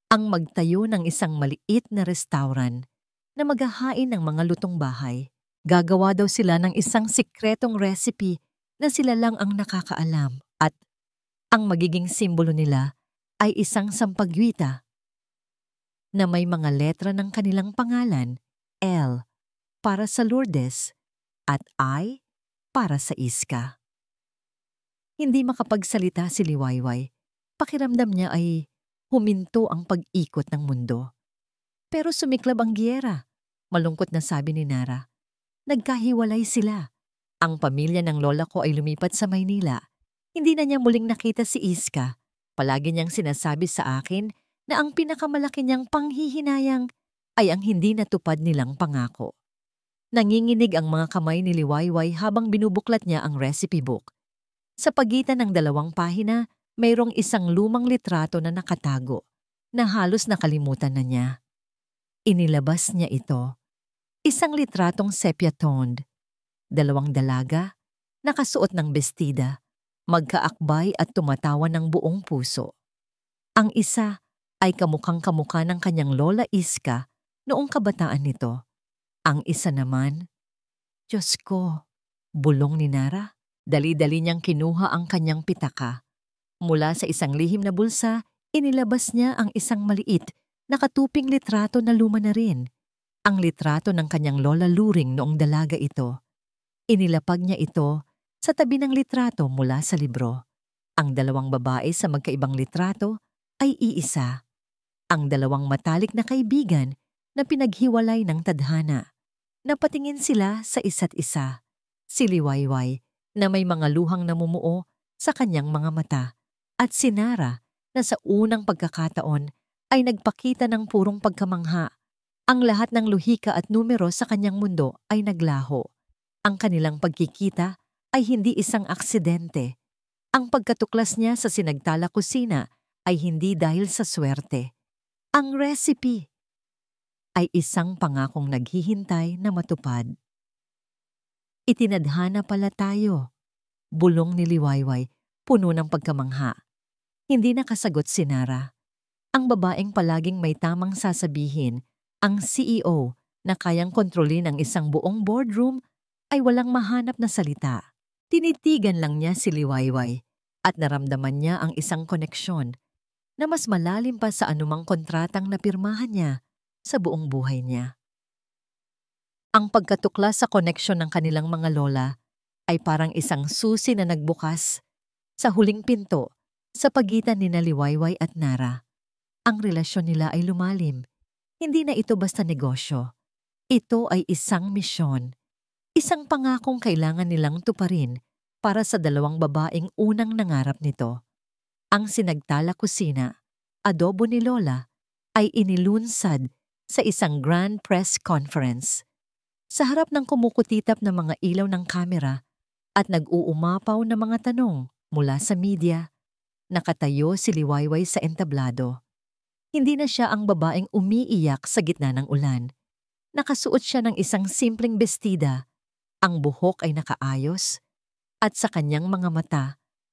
Ang magtayo ng isang maliit na restaurant na maghahain ng mga lutong bahay. Gagawa daw sila ng isang sikretong recipe na sila lang ang nakakaalam at ang magiging simbolo nila ay isang sampagwita na may mga letra ng kanilang pangalan, L para sa Lourdes at I para sa Iska. Hindi makapagsalita si Liwayway. Pakiramdam niya ay huminto ang pag-ikot ng mundo. Pero sumiklab ang giyera. Malungkot na sabi ni Nara. Nagkahiwalay sila. Ang pamilya ng lola ko ay lumipat sa Maynila. Hindi na niya muling nakita si Iska. Palagi niyang sinasabi sa akin na ang pinakamalaki niyang panghihinayang ay ang hindi natupad nilang pangako. Nanginginig ang mga kamay ni Liwayway habang binubuklat niya ang recipe book. Sa pagitan ng 2 pahina, mayroong isang lumang litrato na nakatago na halos nakalimutan na niya. Inilabas niya ito. Isang litratong sepia-toned. 2 dalaga, nakasuot ng bestida, magkaakbay at tumatawa ng buong puso. Ang isa ay kamukhang-kamukha ng kanyang lola Iska noong kabataan nito. Ang isa naman, Diyos ko, bulong ni Nara. Dali-dali niyang kinuha ang kanyang pitaka. Mula sa isang lihim na bulsa, inilabas niya ang isang maliit, nakatuping litrato na luma na rin. Ang litrato ng kanyang Lola Luring noong dalaga ito. Inilapag niya ito sa tabi ng litrato mula sa libro. Ang 2 babae sa magkaibang litrato ay iisa. Ang 2 matalik na kaibigan na pinaghiwalay ng tadhana. Napatingin sila sa isa't isa. Si Liwayway na may mga luhang namumuo sa kanyang mga mata at si Nara na sa unang pagkakataon ay nagpakita ng purong pagkamangha. Ang lahat ng luhika at numero sa kanyang mundo ay naglaho. Ang kanilang pagkikita ay hindi isang aksidente. Ang pagkatuklas niya sa sinagtala kusina ay hindi dahil sa swerte. Ang recipe ay isang pangakong naghihintay na matupad. Itinadhana pala tayo, bulong ni Liwayway, puno ng pagkamangha. Hindi nakasagot si Nara. Ang babaeng palaging may tamang sasabihin, ang CEO na kayang kontrolin ang isang buong boardroom ay walang mahanap na salita. Tinitigan lang niya si Liwayway at naramdaman niya ang isang koneksyon na mas malalim pa sa anumang kontratang napirmahan niya sa buong buhay niya. Ang pagkatuklas sa koneksyon ng kanilang mga lola ay parang isang susi na nagbukas sa huling pinto sa pagitan ni Liwayway at Nara. Ang relasyon nila ay lumalim. Hindi na ito basta negosyo. Ito ay isang misyon. Isang pangakong kailangan nilang tuparin para sa 2 babaeng unang nangarap nito. Ang sinagtala kusina, adobo ni Lola, ay inilunsad sa isang grand press conference. Sa harap ng kumukutitap na mga ilaw ng kamera at nag-uumapaw na mga tanong mula sa media, nakatayo si Liwayway sa entablado. Hindi na siya ang babaeng umiiyak sa gitna ng ulan. Nakasuot siya ng isang simpleng bestida, ang buhok ay nakaayos, at sa kanyang mga mata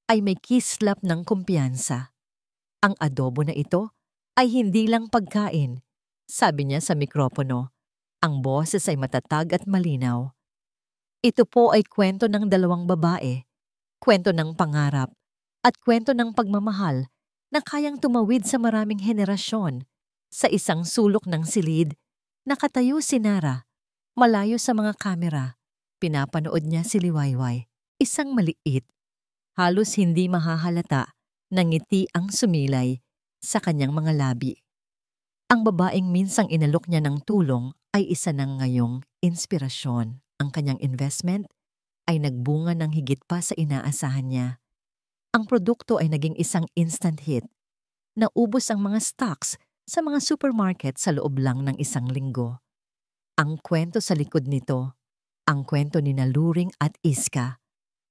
ay may kislap ng kumpiyansa. Ang adobo na ito ay hindi lang pagkain, sabi niya sa mikropono. Ang boses ay matatag at malinaw. Ito po ay kwento ng 2 babae, kwento ng pangarap, at kwento ng pagmamahal na kayang tumawid sa maraming henerasyon. Sa isang sulok ng silid, nakatayo si Nara, malayo sa mga kamera. Pinapanood niya si Liwayway, isang maliit, halos hindi mahahalata Nangiti ang sumilay sa kanyang mga labi. Ang babaeng minsang inalok niya ng tulong ay isa ng ngayong inspirasyon. Ang kanyang investment ay nagbunga ng higit pa sa inaasahan niya. Ang produkto ay naging isang instant hit. Naubos ang mga stocks sa mga supermarket sa loob lang ng isang linggo. Ang kwento sa likod nito, ang kwento ni Luring at Iska,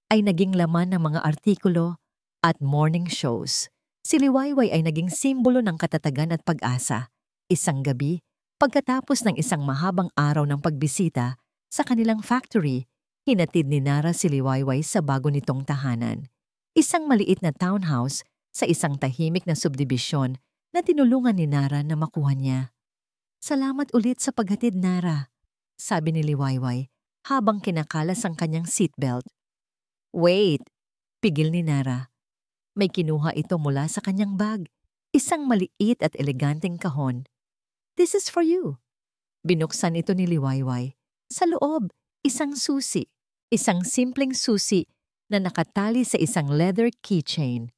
ay naging laman ng mga artikulo at morning shows. Si Liwayway ay naging simbolo ng katatagan at pag-asa. Isang gabi, pagkatapos ng isang mahabang araw ng pagbisita sa kanilang factory, hinatid ni Nara si Liwayway sa bago nitong tahanan. Isang maliit na townhouse sa isang tahimik na subdibisyon na tinulungan ni Nara na makuha niya. "Salamat ulit sa paghatid, Nara," sabi ni Liwayway habang kinakalas ang kanyang seatbelt. "Wait," pigil ni Nara. May kinuha ito mula sa kanyang bag, isang maliit at eleganteng kahon. "This is for you." Binuksan ito ni Liwayway. Sa loob, isang susi. Isang simpleng susi na nakatali sa isang leather keychain.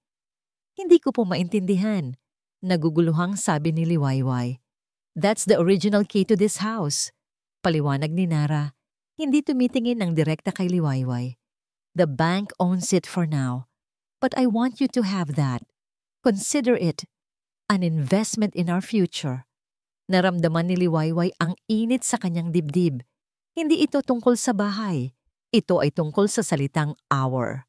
"Hindi ko po maintindihan," naguguluhang sabi ni Liwayway. "That's the original key to this house," paliwanag ni Nara. Hindi tumitingin ng direkta kay Liwayway. "The bank owns it for now, but I want you to have that. Consider it an investment in our future." Naramdaman ni Liwayway ang init sa kanyang dibdib. Hindi ito tungkol sa bahay. Ito ay tungkol sa salitang our.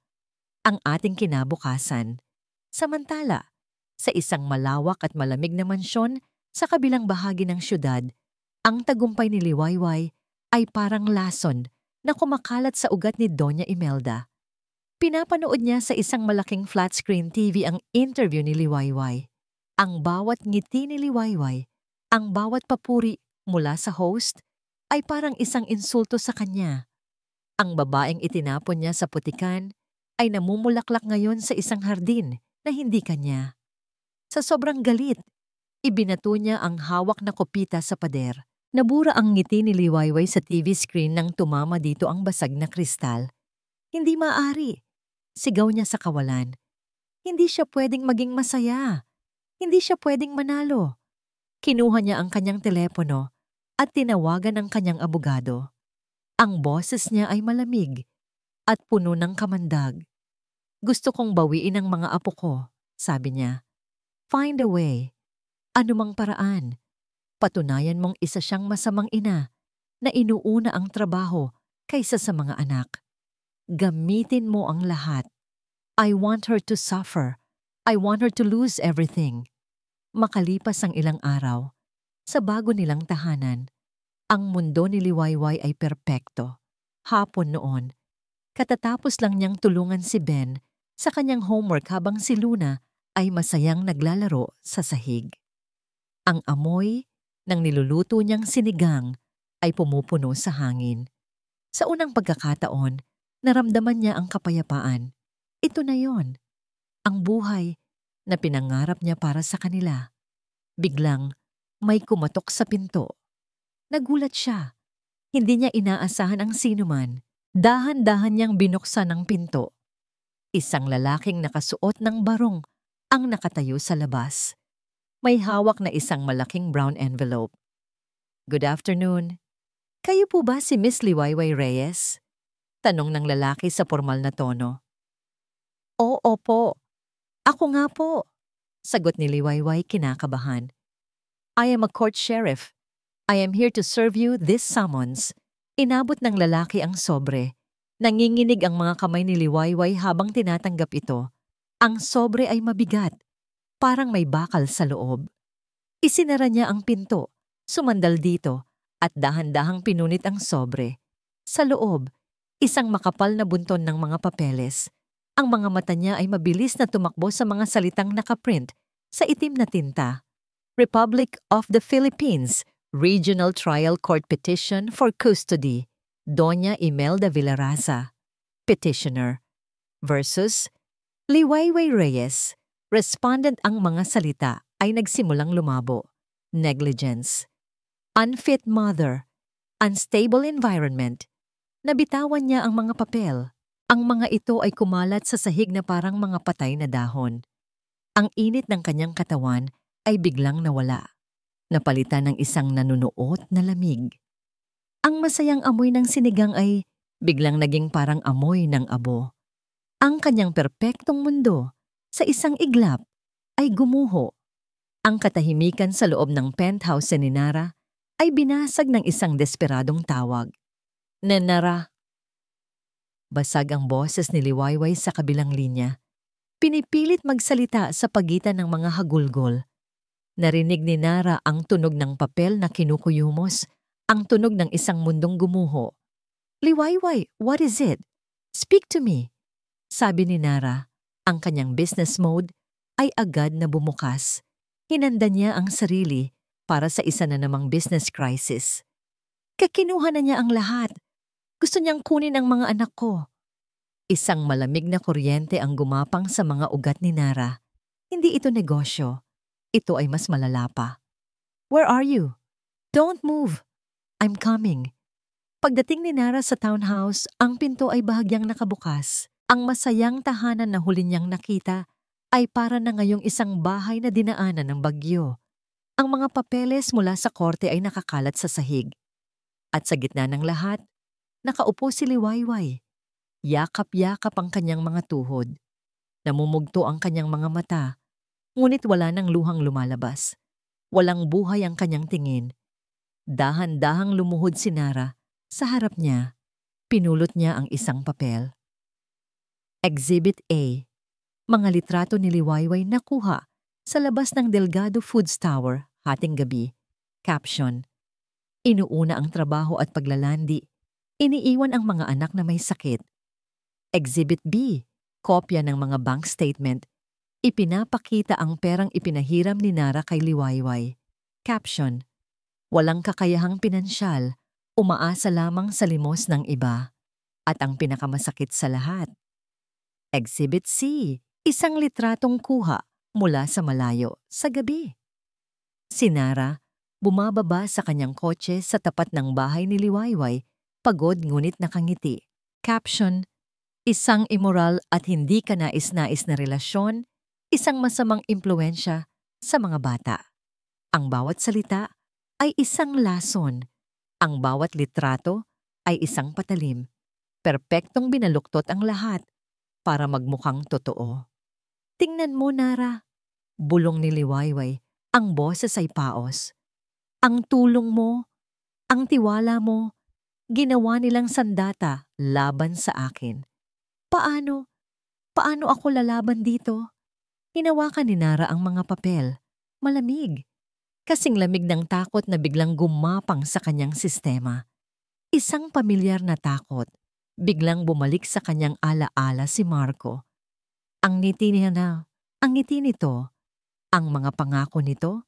Ang ating kinabukasan. Samantala, sa isang malawak at malamig na mansyon sa kabilang bahagi ng syudad, ang tagumpay ni Liwayway ay parang lason na kumakalat sa ugat ni Doña Imelda. Pinapanood niya sa isang malaking flat-screen TV ang interview ni Liwayway. Ang bawat ngiti ni Liwayway, ang bawat papuri mula sa host, ay parang isang insulto sa kanya. Ang babaeng itinapon niya sa putikan ay namumulaklak ngayon sa isang hardin na hindi kanya. Sa sobrang galit, ibinato niya ang hawak na kopita sa pader. Nabura ang ngiti ni Liwayway sa TV screen nang tumama dito ang basag na kristal. Hindi maaari. Sigaw niya sa kawalan. Hindi siya pwedeng maging masaya. Hindi siya pwedeng manalo. Kinuha niya ang kanyang telepono at tinawagan ang kanyang abogado. Ang boses niya ay malamig at puno ng kamandag. "Gusto kong bawiin ang mga apo ko," sabi niya. "Find a way. Anumang paraan. Patunayan mong isa siyang masamang ina na inuuna ang trabaho kaysa sa mga anak. Gamitin mo ang lahat. I want her to suffer. I want her to lose everything." Makalipas ang ilang araw, sa bago nilang tahanan, ang mundo ni Liwayway ay perpekto. Hapon noon, katatapos lang niyang tulungan si Ben sa kanyang homework habang si Luna ay masayang naglalaro sa sahig. Ang amoy ng niluluto niyang sinigang ay pumupuno sa hangin. Sa unang pagkakataon, naramdaman niya ang kapayapaan. Ito na yon, ang buhay na pinangarap niya para sa kanila. Biglang may kumatok sa pinto. Nagulat siya. Hindi niya inaasahan ang sinuman. Dahan-dahan niyang binuksan ang pinto. Isang lalaking nakasuot ng barong ang nakatayo sa labas. May hawak na isang malaking brown envelope. "Good afternoon. Kayo po ba si Miss Liwayway Reyes?" Tanong ng lalaki sa formal na tono. "Oo po. Ako nga po," sagot ni Liwayway kinakabahan. "I am a court sheriff. I am here to serve you this summons." Inabot ng lalaki ang sobre. Nanginginig ang mga kamay ni Liwayway habang tinatanggap ito. Ang sobre ay mabigat, parang may bakal sa loob. Isinara niya ang pinto, sumandal dito, at dahan-dahang pinunit ang sobre. Sa loob, isang makapal na bunton ng mga papeles. Ang mga mata niya ay mabilis na tumakbo sa mga salitang nakaprint sa itim na tinta. "Republic of the Philippines, Regional Trial Court Petition for Custody, Doña Imelda Villaraza, Petitioner, versus Liwayway Reyes." Respondent ang mga salita ay nagsimulang lumabo. Negligence, unfit mother, unstable environment. Nabitawan niya ang mga papel. Ang mga ito ay kumalat sa sahig na parang mga patay na dahon. Ang init ng kanyang katawan ay biglang nawala, napalitan ng isang nanunuot na lamig. Ang masayang amoy ng sinigang ay biglang naging parang amoy ng abo. Ang kanyang perpektong mundo sa isang iglap ay gumuho. Ang katahimikan sa loob ng penthouse ni Nara ay binasag ng isang desperadong tawag. Nara! Basag ang boses ni Liwayway sa kabilang linya. Pinipilit magsalita sa pagitan ng mga hagulgol. Narinig ni Nara ang tunog ng papel na kinukuyumos, ang tunog ng isang mundong gumuho. Liwayway, what is it? Speak to me. Sabi ni Nara, ang kanyang business mode ay agad na bumukas. Hinanda niya ang sarili para sa isa na namang business crisis. Kakinuha na niya ang lahat. Gusto niyang kunin ang mga anak ko. Isang malamig na kuryente ang gumapang sa mga ugat ni Nara. Hindi ito negosyo. Ito ay mas malala pa. Where are you? Don't move. I'm coming. Pagdating ni Nara sa townhouse, ang pinto ay bahagyang nakabukas. Ang masayang tahanan na huli niyang nakita ay para na ngayong isang bahay na dinaanan ng bagyo. Ang mga papeles mula sa korte ay nakakalat sa sahig. At sa gitna ng lahat, nakaupo si Liwayway. Yakap-yakap ang kanyang mga tuhod. Namumugto ang kanyang mga mata, ngunit wala nang luhang lumalabas. Walang buhay ang kanyang tingin. Dahan-dahang lumuhod si Nara. Sa harap niya, pinulot niya ang isang papel. Exhibit A. Mga litrato ni Liwayway na kuha sa labas ng Delgado Foods Tower, hating gabi. Caption. Inuuna ang trabaho at paglalandi. Iniiwan ang mga anak na may sakit. Exhibit B. Kopya ng mga bank statement. Ipinapakita ang perang ipinahiram ni Nara kay Liwayway. Caption. Walang kakayahang pinansyal, umaasa lamang sa limos ng iba. At ang pinakamasakit sa lahat. Exhibit C. Isang litratong kuha mula sa malayo sa gabi. Si Nara, bumababa sa kanyang kotse sa tapat ng bahay ni Liwayway, pagod ngunit nakangiti. Caption. Isang immoral at hindi kanais-nais na relasyon, isang masamang impluensya sa mga bata. Ang bawat salita ay isang lason. Ang bawat litrato ay isang patalim. Perpektong binaluktot ang lahat para magmukhang totoo. Tingnan mo, Nara. Bulong ni Liwayway, ang boses ay paos. Ang tulong mo, ang tiwala mo, ginawa nilang sandata laban sa akin. Paano? Paano ako lalaban dito? Hinawakan ni Nara ang mga papel. Malamig. Kasing lamig ng takot na biglang gumapang sa kanyang sistema. Isang pamilyar na takot. Biglang bumalik sa kanyang alaala si Marco. Ang ngiti niya ang ngiti nito, ang mga pangako nito,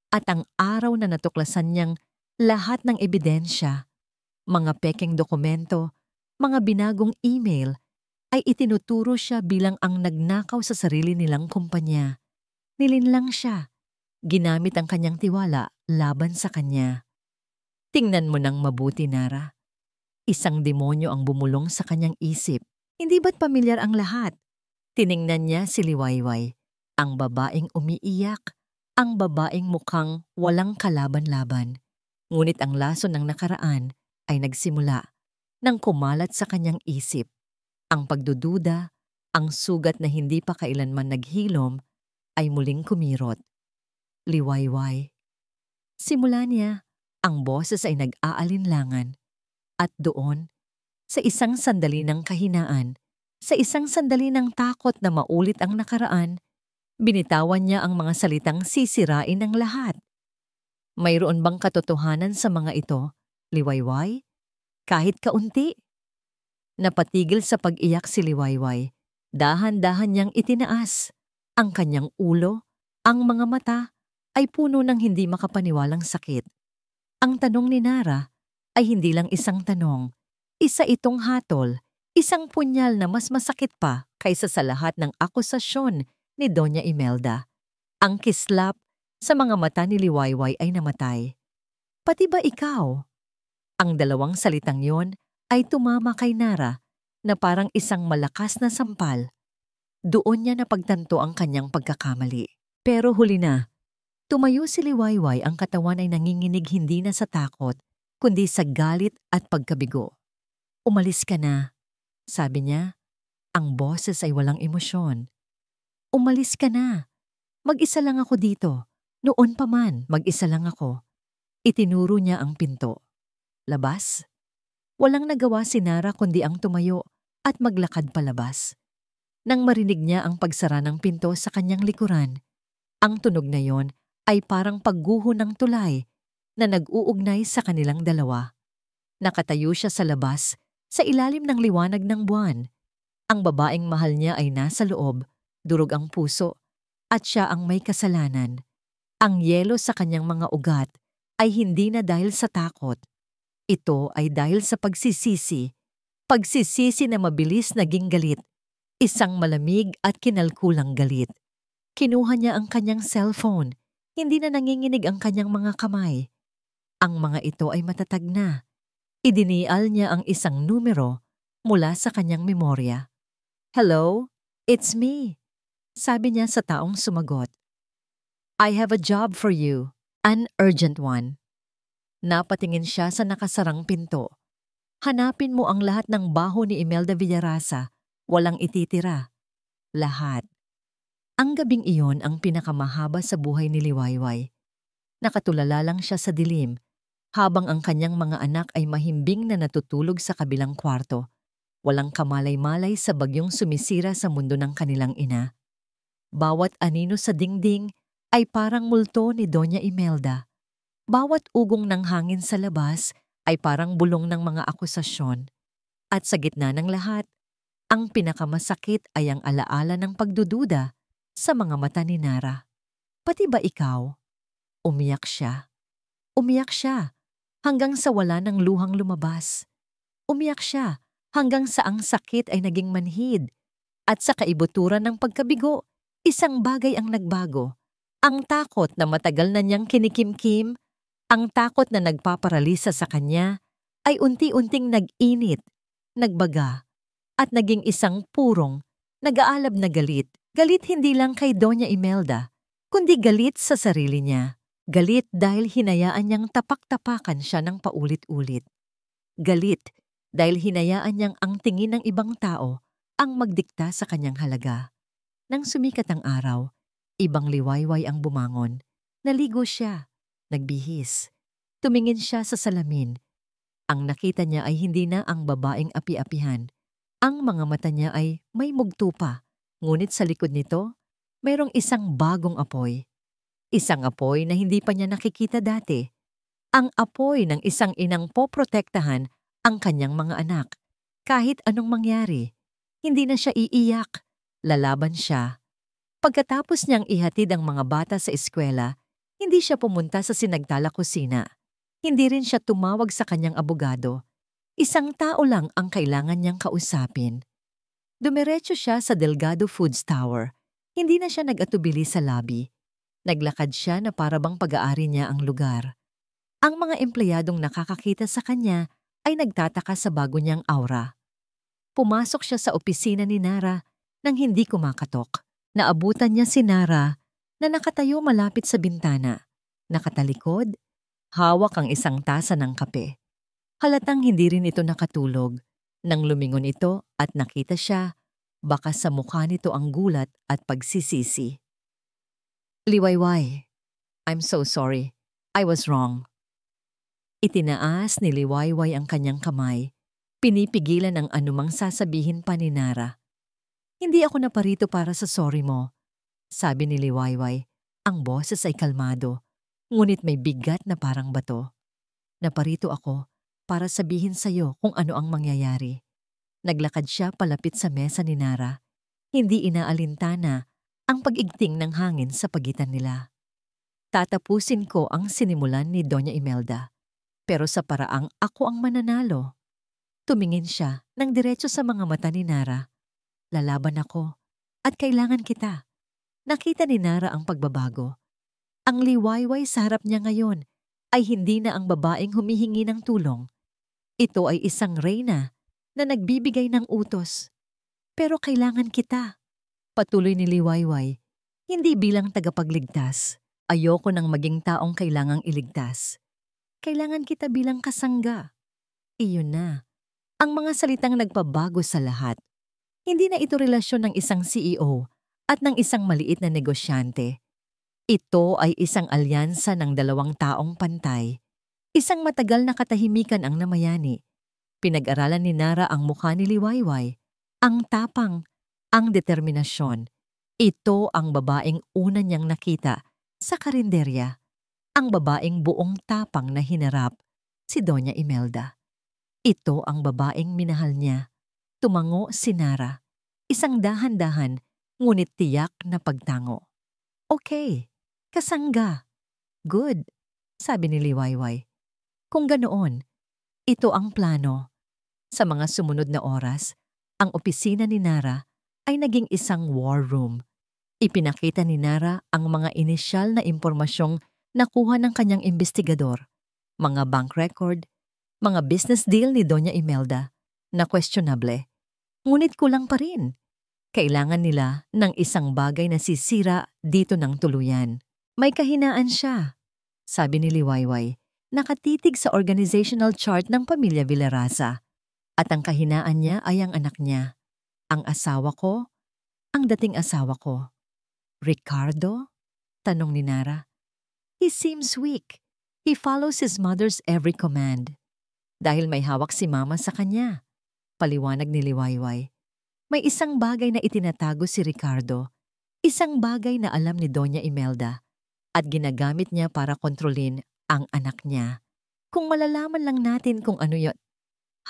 at ang araw na natuklasan niyang lahat ng ebidensya, mga pekeng dokumento, mga binagong email, ay itinuturo siya bilang ang nagnakaw sa sarili nilang kumpanya. Nilinlang siya. Ginamit ang kanyang tiwala laban sa kanya. Tingnan mo nang mabuti, Nara. Isang demonyo ang bumulong sa kanyang isip. Hindi ba't pamilyar ang lahat? Tiningnan niya si Liwayway. Ang babaeng umiiyak. Ang babaeng mukhang walang kalaban-laban. Ngunit ang lason ng nakaraan ay nagsimula nang kumalat sa kanyang isip. Ang pagdududa, ang sugat na hindi pa kailanman naghilom, ay muling kumirot. Liwayway. Simula niya, ang boses ay nag-aalinlangan. At doon, sa isang sandali ng kahinaan, sa isang sandali ng takot na maulit ang nakaraan, binitawan niya ang mga salitang sisirain ng lahat. Mayroon bang katotohanan sa mga ito, Liwayway? Kahit kaunti? Napatigil sa pag-iyak si Liwayway. Dahan-dahan niyang itinaas. Ang kanyang ulo, ang mga mata, ay puno ng hindi makapaniwalang sakit. Ang tanong ni Nara ay hindi lang isang tanong. Isa itong hatol, isang punyal na mas masakit pa kaysa sa lahat ng akusasyon ni Doña Imelda. Ang kislap sa mga mata ni Liwayway ay namatay. Pati ba ikaw? Ang dalawang salitang yon ay tumama kay Nara na parang isang malakas na sampal. Doon niya napagtanto ang kanyang pagkakamali. Pero huli na, tumayo si Liwayway, ang katawan ay nanginginig hindi na sa takot, kundi sa galit at pagkabigo. "Umalis ka na," sabi niya. Ang boses ay walang emosyon. "Umalis ka na. Mag-isa lang ako dito. Noon pa man, mag-isa lang ako." Itinuro niya ang pinto. Labas? Walang nagawa si Nara kundi ang tumayo at maglakad palabas. Nang marinig niya ang pagsara ng pinto sa kanyang likuran, ang tunog na yon ay parang pagguho ng tulay na nag-uugnay sa kanilang dalawa. Nakatayo siya sa labas, sa ilalim ng liwanag ng buwan. Ang babaeng mahal niya ay nasa loob, durog ang puso, at siya ang may kasalanan. Ang yelo sa kanyang mga ugat ay hindi na dahil sa takot. Ito ay dahil sa pagsisisi. Pagsisisi na mabilis naging galit. Isang malamig at kinalkulang galit. Kinuha niya ang kanyang cellphone. Hindi na nanginginig ang kanyang mga kamay. Ang mga ito ay matatag na. Idinial niya ang isang numero mula sa kanyang memorya. "Hello, it's me," sabi niya sa taong sumagot. "I have a job for you, an urgent one." Napatingin siya sa nakasarang pinto. Hanapin mo ang lahat ng baho ni Imelda Villarasa. Walang ititira. Lahat. Ang gabing iyon ang pinakamahaba sa buhay ni Liwayway. Nakatulala lang siya sa dilim, habang ang kanyang mga anak ay mahimbing na natutulog sa kabilang kwarto. Walang kamalay-malay sa bagyong sumisira sa mundo ng kanilang ina. Bawat anino sa dingding ay parang multo ni Doña Imelda. Bawat ugong ng hangin sa labas ay parang bulong ng mga akusasyon. At sa gitna ng lahat, ang pinakamasakit ay ang alaala ng pagdududa sa mga mata ni Nara. "Pati ba ikaw?" Umiyak siya. Umiyak siya hanggang sa wala ng luhang lumabas. Umiyak siya hanggang sa ang sakit ay naging manhid. At sa kaibuturan ng pagkabigo, isang bagay ang nagbago. Ang takot na matagal na niyang kinikimkim, ang takot na nagpaparalisa sa kanya, ay unti-unting nag-init, nagbaga, at naging isang purong, nag-aalab na galit. Galit hindi lang kay Doña Imelda, kundi galit sa sarili niya. Galit dahil hinayaan niyang tapak-tapakan siya ng paulit-ulit. Galit dahil hinayaan niyang ang tingin ng ibang tao ang magdikta sa kanyang halaga. Nang sumikat ang araw, ibang Liwayway ang bumangon. Naligo siya, nagbihis. Tumingin siya sa salamin. Ang nakita niya ay hindi na ang babaeng api-apihan. Ang mga mata niya ay may mugto pa, ngunit sa likod nito, mayroong isang bagong apoy. Isang apoy na hindi pa niya nakikita dati. Ang apoy ng isang inang poprotektahan ang kanyang mga anak. Kahit anong mangyari, hindi na siya iiyak. Lalaban siya. Pagkatapos niyang ihatid ang mga bata sa eskwela, hindi siya pumunta sa sinagtala kusina. Hindi rin siya tumawag sa kanyang abogado. Isang tao lang ang kailangan niyang kausapin. Dumiretso siya sa Delgado Foods Tower. Hindi na siya nag-atubili sa lobby. Naglakad siya na parabang pag-aari niya ang lugar. Ang mga empleyadong nakakakita sa kanya ay nagtataka sa bago niyang aura. Pumasok siya sa opisina ni Nara nang hindi kumakatok. Naabutan niya si Nara na nakatayo malapit sa bintana. Nakatalikod, hawak ang isang tasa ng kape. Halatang hindi rin ito nakatulog. Nang lumingon ito at nakita siya, baka sa mukha nito ang gulat at pagsisisi. "Liwayway, I'm so sorry. I was wrong." Itinaas ni Liwayway ang kanyang kamay. Pinipigilan ang anumang sasabihin pa ni Nara. "Hindi ako naparito para sa sorry mo," sabi ni Liwayway. Ang boses ay kalmado, ngunit may bigat na parang bato. "Naparito ako para sabihin sa'yo kung ano ang mangyayari." Naglakad siya palapit sa mesa ni Nara. Hindi inaalintana ang pag-igting ng hangin sa pagitan nila. "Tatapusin ko ang sinimulan ni Doña Imelda, pero sa paraang ako ang mananalo." Tumingin siya nang diretso sa mga mata ni Nara. "Lalaban ako at kailangan kita." Nakita ni Nara ang pagbabago. Ang Liwayway sa harap niya ngayon ay hindi na ang babaeng humihingi ng tulong. Ito ay isang reyna na nagbibigay ng utos. "Pero kailangan kita." Patuloy ni Liwayway, hindi bilang tagapagligtas. Ayoko nang maging taong kailangang iligtas. Kailangan kita bilang kasangga. Iyon na. Ang mga salitang nagpabago sa lahat. Hindi na ito relasyon ng isang CEO at ng isang maliit na negosyante. Ito ay isang alyansa ng dalawang taong pantay. Isang matagal na katahimikan ang namayani. Pinag-aralan ni Nara ang mukha ni Liwayway, ang tapang, ang determinasyon. Ito ang babaeng una niyang nakita sa karinderya, ang babaeng buong tapang na hinarap, si Doña Imelda. Ito ang babaeng minahal niya. Tumango si Nara, isang dahan-dahan ngunit tiyak na pagtango. Okay, kasangga. Good, sabi ni Liwayway. Kung ganoon, ito ang plano. Sa mga sumunod na oras, ang opisina ni Nara ay naging isang war room. Ipinakita ni Nara ang mga inisyal na impormasyong nakuha ng kanyang investigador, mga bank record, mga business deal ni Doña Imelda na questionable. Ngunit kulang pa rin. Kailangan nila ng isang bagay na sisira dito ng tuluyan. May kahinaan siya, sabi ni Liwayway, nakatitig sa organizational chart ng pamilya Villarasa. At ang kahinaan niya ay ang anak niya. Ang asawa ko, ang dating asawa ko. Ricardo? Tanong ni Nara. He seems weak. He follows his mother's every command. Dahil may hawak si mama sa kanya. Paliwanag ni Liwayway. May isang bagay na itinatago si Ricardo. Isang bagay na alam ni Doña Imelda. At ginagamit niya para kontrolin ang anak niya. Kung malalaman lang natin kung ano yun.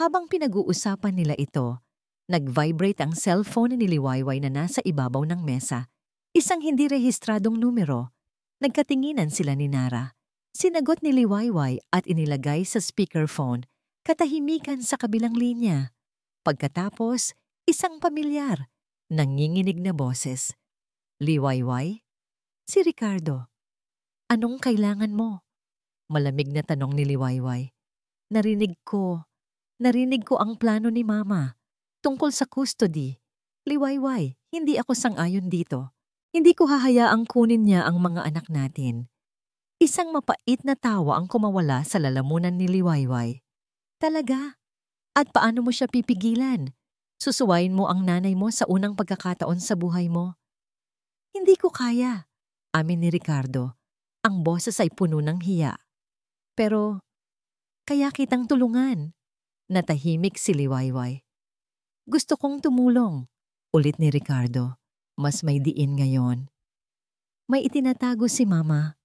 Habang pinag-uusapan nila ito, nag-vibrate ang cellphone ni Liwayway na nasa ibabaw ng mesa. Isang hindi rehistradong numero. Nagkatinginan sila ni Nara. Sinagot ni Liwayway at inilagay sa speakerphone, katahimikan sa kabilang linya. Pagkatapos, isang pamilyar, nanginginig na boses. Liwayway? Si Ricardo. Anong kailangan mo? Malamig na tanong ni Liwayway. Narinig ko ang plano ni Mama tungkol sa custody. Liwayway, hindi ako sang-ayon dito. Hindi ko hahayaang kunin niya ang mga anak natin. Isang mapait na tawa ang kumawala sa lalamunan ni Liwayway. Talaga? At paano mo siya pipigilan? Susuwain mo ang nanay mo sa unang pagkakataon sa buhay mo? Hindi ko kaya, amin ni Ricardo. Ang boses ay puno ng hiya. Pero, kaya kitang tulungan. Natahimik si Liwayway. Gusto kong tumulong, ulit ni Ricardo. Mas may diin ngayon. May itinatago si Mama,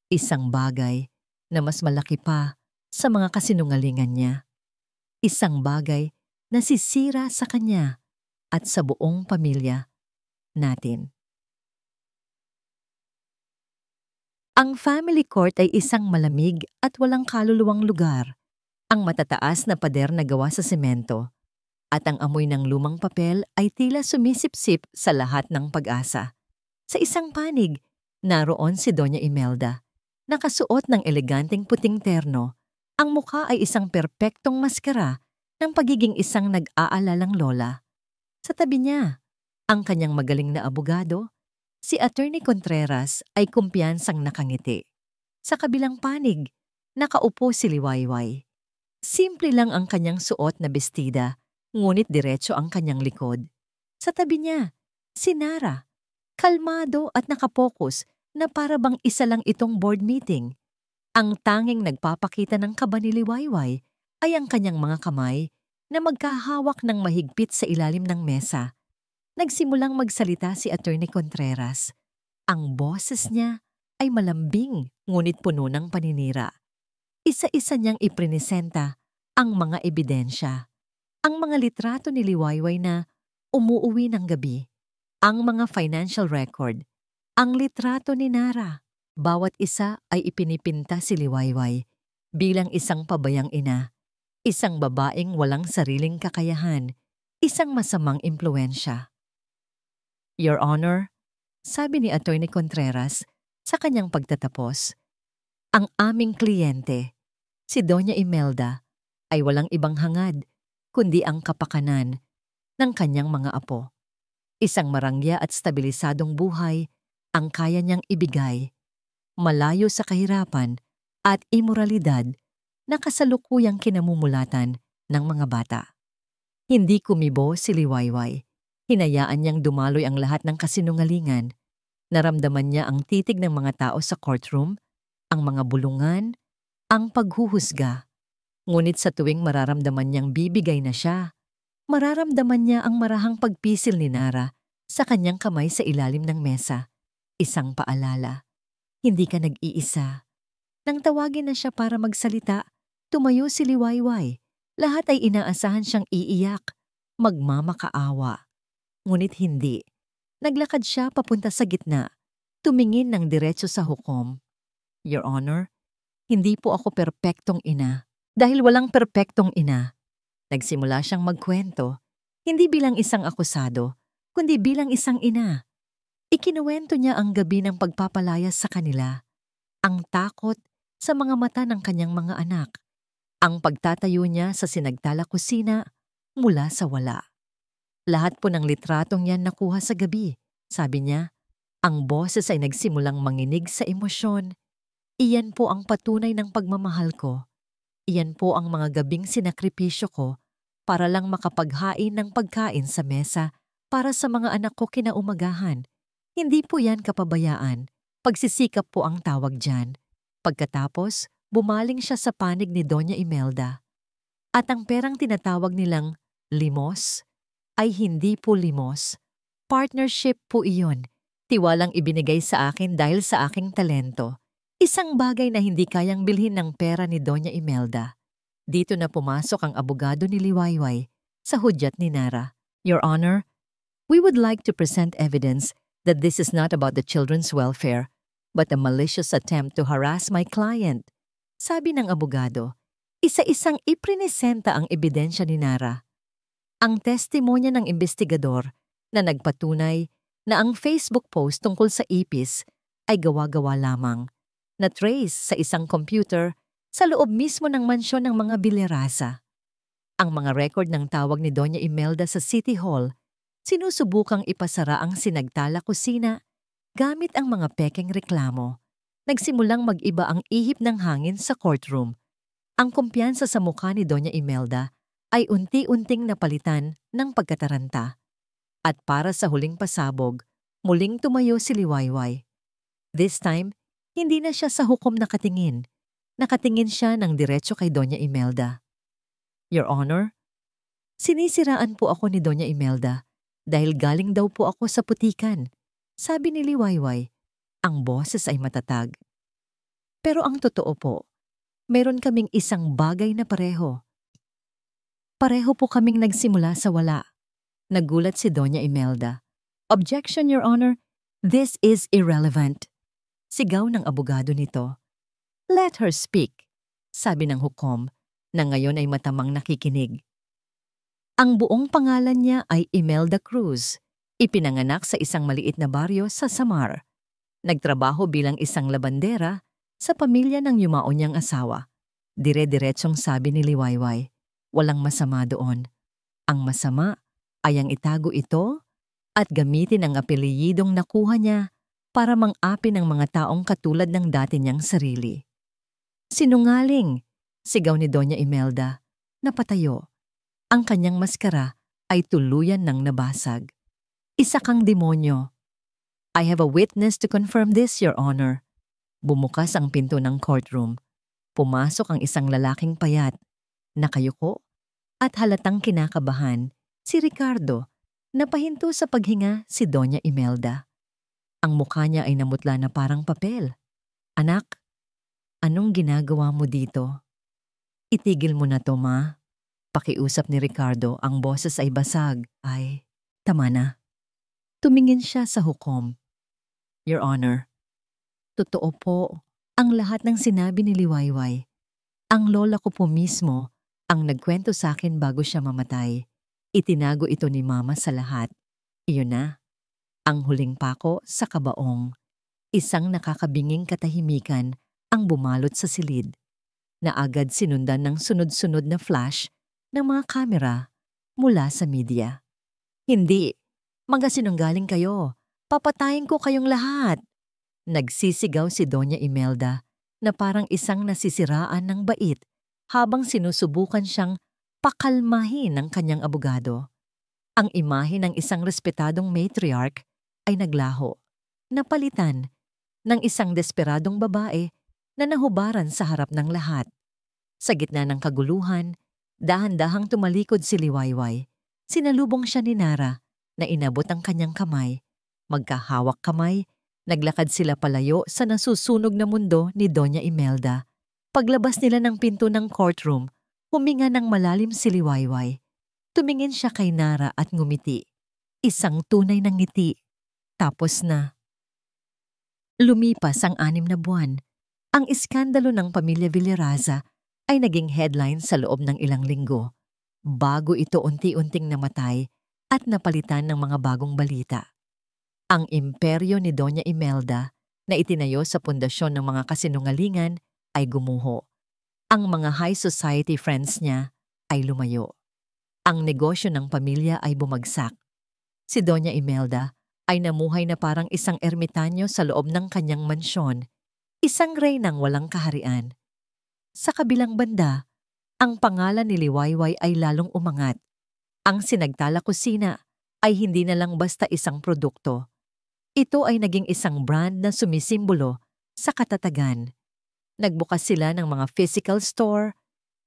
isang bagay na mas malaki pa sa mga kasinungalingan niya. Isang bagay na sisira sa kanya at sa buong pamilya natin. Ang family court ay isang malamig at walang kaluluwang lugar. Ang matataas na pader na gawa sa semento at ang amoy ng lumang papel ay tila sumisipsip sa lahat ng pag-asa. Sa isang panig, naroon si Doña Imelda. Nakasuot ng eleganteng puting terno, ang mukha ay isang perpektong maskara ng pagiging isang nag-aalalang lola. Sa tabi niya, ang kanyang magaling na abogado, si Attorney Contreras ay kumpiyansang nakangiti. Sa kabilang panig, nakaupo si Liwayway. Simple lang ang kanyang suot na bestida, ngunit diretso ang kanyang likod. Sa tabi niya, si Nara, kalmado at nakapokus na para bang isa lang itong board meeting. Ang tanging nagpapakita ng kaba ni Liwayway ay ang kanyang mga kamay na magkahawak ng mahigpit sa ilalim ng mesa. Nagsimulang magsalita si Attorney Contreras. Ang boses niya ay malambing ngunit puno ng paninira. Isa-isa niyang iprinisenta ang mga ebidensya. Ang mga litrato ni Liwayway na umuuwi ng gabi, ang mga financial record, ang litrato ni Nara. Bawat isa ay ipinipinta si Liwayway bilang isang pabayang ina, isang babaeng walang sariling kakayahan, isang masamang impluensya. Your Honor, sabi ni Attorney Contreras sa kanyang pagtatapos, ang aming kliyente, si Doña Imelda, ay walang ibang hangad kundi ang kapakanan ng kanyang mga apo. Isang marangya at stabilisadong buhay ang kaya niyang ibigay, malayo sa kahirapan at imoralidad na kasalukuyang kinamumulatan ng mga bata. Hindi kumibo si Liwayway. Hinayaan niyang dumaloy ang lahat ng kasinungalingan. Naramdaman niya ang titig ng mga tao sa courtroom, ang mga bulungan, ang paghuhusga. Ngunit sa tuwing mararamdaman niyang bibigay na siya, mararamdaman niya ang marahang pagpisil ni Nara sa kanyang kamay sa ilalim ng mesa. Isang paalala. Hindi ka nag-iisa. Nang tawagin na siya para magsalita, tumayo si Liwayway. Lahat ay inaasahan siyang iiyak, magmamakaawa. Ngunit hindi. Naglakad siya papunta sa gitna, tumingin ng diretso sa hukom. Your Honor, hindi po ako perpektong ina. Dahil walang perpektong ina. Nagsimula siyang magkwento, hindi bilang isang akusado, kundi bilang isang ina. Ikinuwento niya ang gabi ng pagpapalayas sa kanila, ang takot sa mga mata ng kanyang mga anak, ang pagtatayo niya sa sinagtala kusina mula sa wala. Lahat po ng litratong yan nakuha sa gabi. Sabi niya, ang boses ay nagsimulang manginig sa emosyon. Iyan po ang patunay ng pagmamahal ko. Iyan po ang mga gabing sinakripisyo ko para lang makapaghain ng pagkain sa mesa para sa mga anak ko kinaumagahan. Hindi po yan kapabayaan. Pagsisikap po ang tawag dyan. Pagkatapos, bumaling siya sa panig ni Doña Imelda. At ang perang tinatawag nilang limos ay hindi po limos. Partnership po iyon. Tiwalang ibinigay sa akin dahil sa aking talento. Isang bagay na hindi kayang bilhin ng pera ni Doña Imelda. Dito na pumasok ang abogado ni Liwayway sa hudyat ni Nara. Your Honor, we would like to present evidence that this is not about the children's welfare, but a malicious attempt to harass my client. Sabi ng abogado, isa-isang iprinesenta ang ebidensya ni Nara. Ang testimonya ng investigador na nagpatunay na ang Facebook post tungkol sa ipis ay gawa-gawa lamang, na trace sa isang computer sa loob mismo ng mansyon ng mga Bilerasa. Ang mga record ng tawag ni Doña Imelda sa City Hall, sinusubukang ipasara ang sinagtala kusina gamit ang mga pekeng reklamo. Nagsimulang mag-iba ang ihip ng hangin sa courtroom. Ang kumpiyansa sa mukha ni Doña Imelda ay unti-unting napalitan ng pagkataranta. At para sa huling pasabog, muling tumayo si Liwayway. This time, hindi na siya sa hukom nakatingin. Nakatingin siya ng diretso kay Doña Imelda. Your Honor, sinisiraan po ako ni Doña Imelda dahil galing daw po ako sa putikan. Sabi ni Liwayway, ang boses ay matatag. Pero ang totoo po, meron kaming isang bagay na pareho. Pareho po kaming nagsimula sa wala. Nagulat si Doña Imelda. Objection, Your Honor. This is irrelevant. Sigaw ng abogado nito. Let her speak, sabi ng hukom na ngayon ay matamang nakikinig. Ang buong pangalan niya ay Imelda Cruz. Ipinanganak sa isang maliit na baryo sa Samar. Nagtrabaho bilang isang labandera sa pamilya ng yumao niyang asawa. Dire-diretsong sabi ni Liwayway. Walang masama doon. Ang masama ay ang itago ito at gamitin ang apelyidong nakuha niya para mang-api ng mga taong katulad ng dati niyang sarili. Sinungaling, sigaw ni Doña Imelda. Napatayo. Ang kanyang maskara ay tuluyan ng nabasag. Isa kang demonyo. I have a witness to confirm this, Your Honor. Bumukas ang pinto ng courtroom. Pumasok ang isang lalaking payat, nakayuko, at halatang kinakabahan, si Ricardo, na pahinto sa paghinga si Doña Imelda. Ang mukha niya ay namutla na parang papel. Anak, anong ginagawa mo dito? Itigil mo na to, ma. Pakiusap ni Ricardo, ang boses ay basag. Ay, tama na. Tumingin siya sa hukom. Your Honor, totoo po ang lahat ng sinabi ni Liwayway. Ang lola ko po mismo ang nagkwento sa akin bago siya mamatay. Itinago ito ni Mama sa lahat. Iyon na. Ang huling pako sa kabaong. Isang nakakabinging katahimikan ang bumalot sa silid, na agad sinundan ng sunod-sunod na flash ng mga kamera mula sa media. Hindi. Mga sinunggaling kayo. Papatayin ko kayong lahat. Nagsisigaw si Doña Imelda na parang isang nasisiraan ng bait habang sinusubukan siyang pakalmahin ng kanyang abogado. Ang imahe ng isang respetadong matriarch ay naglaho, napalitan ng isang desperadong babae na nahubaran sa harap ng lahat. Sa gitna ng kaguluhan, dahan-dahang tumalikod si Liwayway. Sinalubong siya ni Nara na inabot ang kanyang kamay. Magkahawak kamay, naglakad sila palayo sa nasusunog na mundo ni Doña Imelda. Paglabas nila ng pinto ng courtroom, huminga ng malalim si Liwayway. Tumingin siya kay Nara at ngumiti. Isang tunay ng ngiti. Tapos na. Lumipas ang 6 na buwan. Ang iskandalo ng pamilya Villaraza ay naging headline sa loob ng ilang linggo, bago ito unti-unting namatay at napalitan ng mga bagong balita. Ang imperyo ni Doña Imelda na itinayo sa pundasyon ng mga kasinungalingan ay gumuho. Ang mga high society friends niya ay lumayo. Ang negosyo ng pamilya ay bumagsak. Si Doña Imelda ay namuhay na parang isang ermitanyo sa loob ng kanyang mansyon, isang reynang walang kaharian. Sa kabilang banda, ang pangalan ni Liwayway ay lalong umangat. Ang Sinagtala Kusina ay hindi na lang basta isang produkto. Ito ay naging isang brand na sumisimbolo sa katatagan. Nagbukas sila ng mga physical store,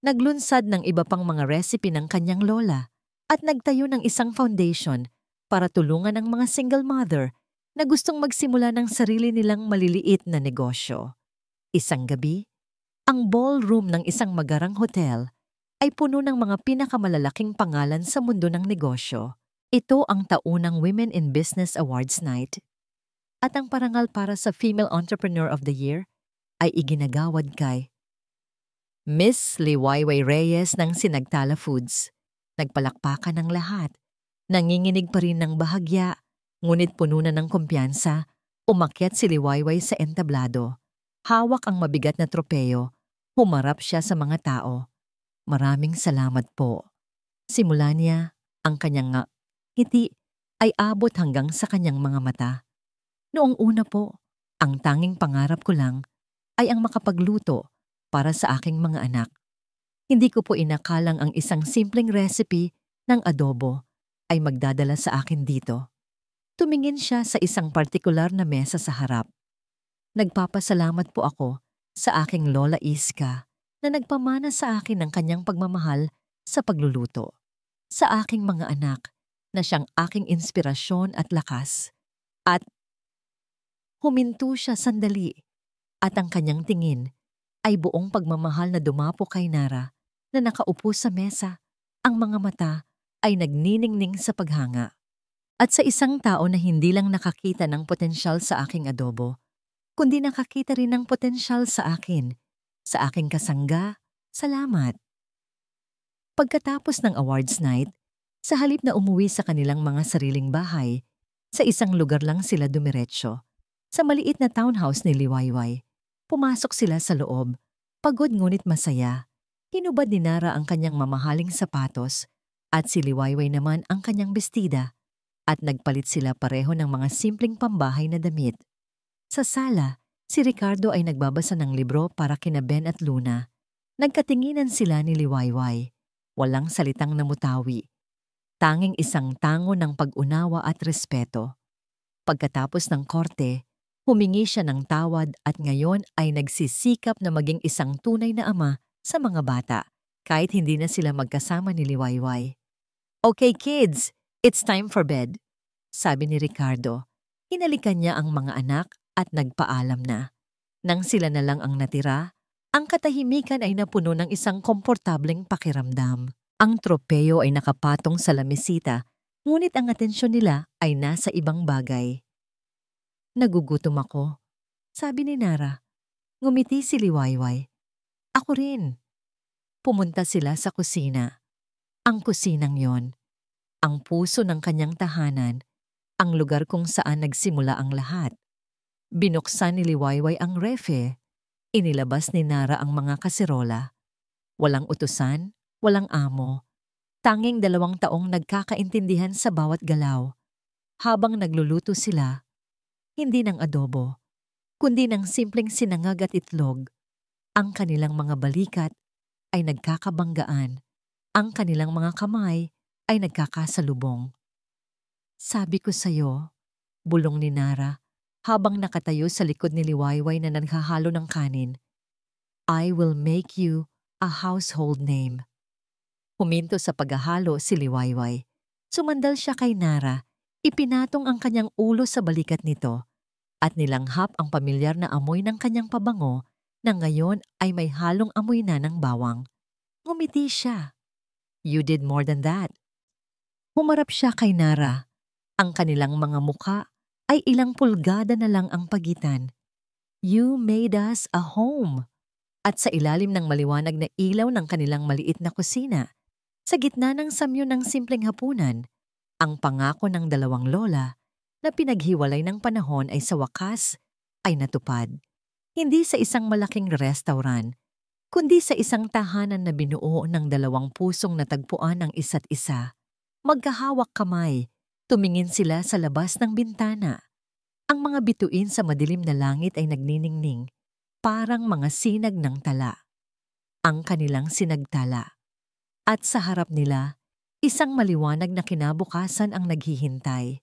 naglunsad ng iba pang mga recipe ng kanyang lola, at nagtayo ng isang foundation para tulungan ang mga single mother na gustong magsimula ng sarili nilang maliliit na negosyo. Isang gabi, ang ballroom ng isang magarang hotel ay puno ng mga pinakamalalaking pangalan sa mundo ng negosyo. Ito ang taunang Women in Business Awards Night. At ang parangal para sa Female Entrepreneur of the Year ay iginagawad kay Miss Liwayway Reyes ng Sinagtala Foods. Nagpalakpakan ng lahat. Nanginginig pa rin ng bahagya, ngunit puno na ng kumpiyansa, umakyat si Liwayway sa entablado. Hawak ang mabigat na tropeyo, humarap siya sa mga tao. Maraming salamat po. Simula niya, ang kanyang ngiti ay abot hanggang sa kanyang mga mata. Noong una po, ang tanging pangarap ko lang ay ang makapagluto para sa aking mga anak. Hindi ko po inakalang ang isang simpleng recipe ng adobo ay magdadala sa akin dito. Tumingin siya sa isang partikular na mesa sa harap. Nagpapasalamat po ako sa aking Lola Iska na nagpamana sa akin ng kanyang pagmamahal sa pagluluto. Sa aking mga anak na siyang aking inspirasyon at lakas. At huminto siya sandali at ang kanyang tingin ay buong pagmamahal na dumapo kay Nara na nakaupo sa mesa. Ang mga mata ay nagniningning sa paghanga. At sa isang tao na hindi lang nakakita ng potensyal sa aking adobo, kundi nakakita rin ng potensyal sa akin, sa aking kasangga, salamat. Pagkatapos ng awards night, sa halip na umuwi sa kanilang mga sariling bahay, sa isang lugar lang sila dumiretso. Sa maliit na townhouse ni Liwayway, pumasok sila sa loob, pagod ngunit masaya. Hinubad ni Nara ang kanyang mamahaling sapatos at si Liwayway naman ang kanyang bestida at nagpalit sila pareho ng mga simpleng pambahay na damit. Sa sala, si Ricardo ay nagbabasa ng libro para kina Ben at Luna. Nagkatinginan sila ni Liwayway. Walang salitang namutawi. Tanging isang tango ng pag-unawa at respeto. Pagkatapos ng korte, humingi siya ng tawad at ngayon ay nagsisikap na maging isang tunay na ama sa mga bata, kahit hindi na sila magkasama ni Liwayway. Okay kids, it's time for bed, sabi ni Ricardo. Hinalikan niya ang mga anak at nagpaalam na. Nang sila na lang ang natira, ang katahimikan ay napuno ng isang komportableng pakiramdam. Ang tropeyo ay nakapatong sa lamesita, ngunit ang atensyon nila ay nasa ibang bagay. Nagugutom ako, sabi ni Nara. Ngumiti si Liwayway. Ako rin. Pumunta sila sa kusina. Ang kusinang yon, ang puso ng kanyang tahanan, ang lugar kung saan nagsimula ang lahat. Binuksan ni Liwayway ang refe. Inilabas ni Nara ang mga kaserola. Walang utusan, walang amo. Tanging 2 taong nagkakaintindihan sa bawat galaw. habang nagluluto sila, hindi ng adobo, kundi ng simpleng sinangag at itlog. Ang kanilang mga balikat ay nagkakabanggaan, ang kanilang mga kamay ay nagkakasalubong. Sabi ko sa'yo, bulong ni Nara, habang nakatayo sa likod ni Liwayway na naghahalo ng kanin, I will make you a household name. Huminto sa paghahalo si Liwayway. Sumandal siya kay Nara, ipinatong ang kanyang ulo sa balikat nito, at nilanghap ang pamilyar na amoy ng kanyang pabango na ngayon ay may halong amoy na ng bawang. Ngumiti siya. You did more than that. Humarap siya kay Nara. Ang kanilang mga mukha ay ilang pulgada na lang ang pagitan. You made us a home. At sa ilalim ng maliwanag na ilaw ng kanilang maliit na kusina, sa gitna ng samyo ng simpleng hapunan, ang pangako ng dalawang lola na pinaghiwalay ng panahon ay sa wakas ay natupad. Hindi sa isang malaking restaurant, kundi sa isang tahanan na binuo ng dalawang pusong natagpuan ang isa't isa. Magkahawak kamay, tumingin sila sa labas ng bintana. Ang mga bituin sa madilim na langit ay nagniningning, parang mga sinag ng tala. Ang kanilang sinagtala. At sa harap nila, isang maliwanag na kinabukasan ang naghihintay.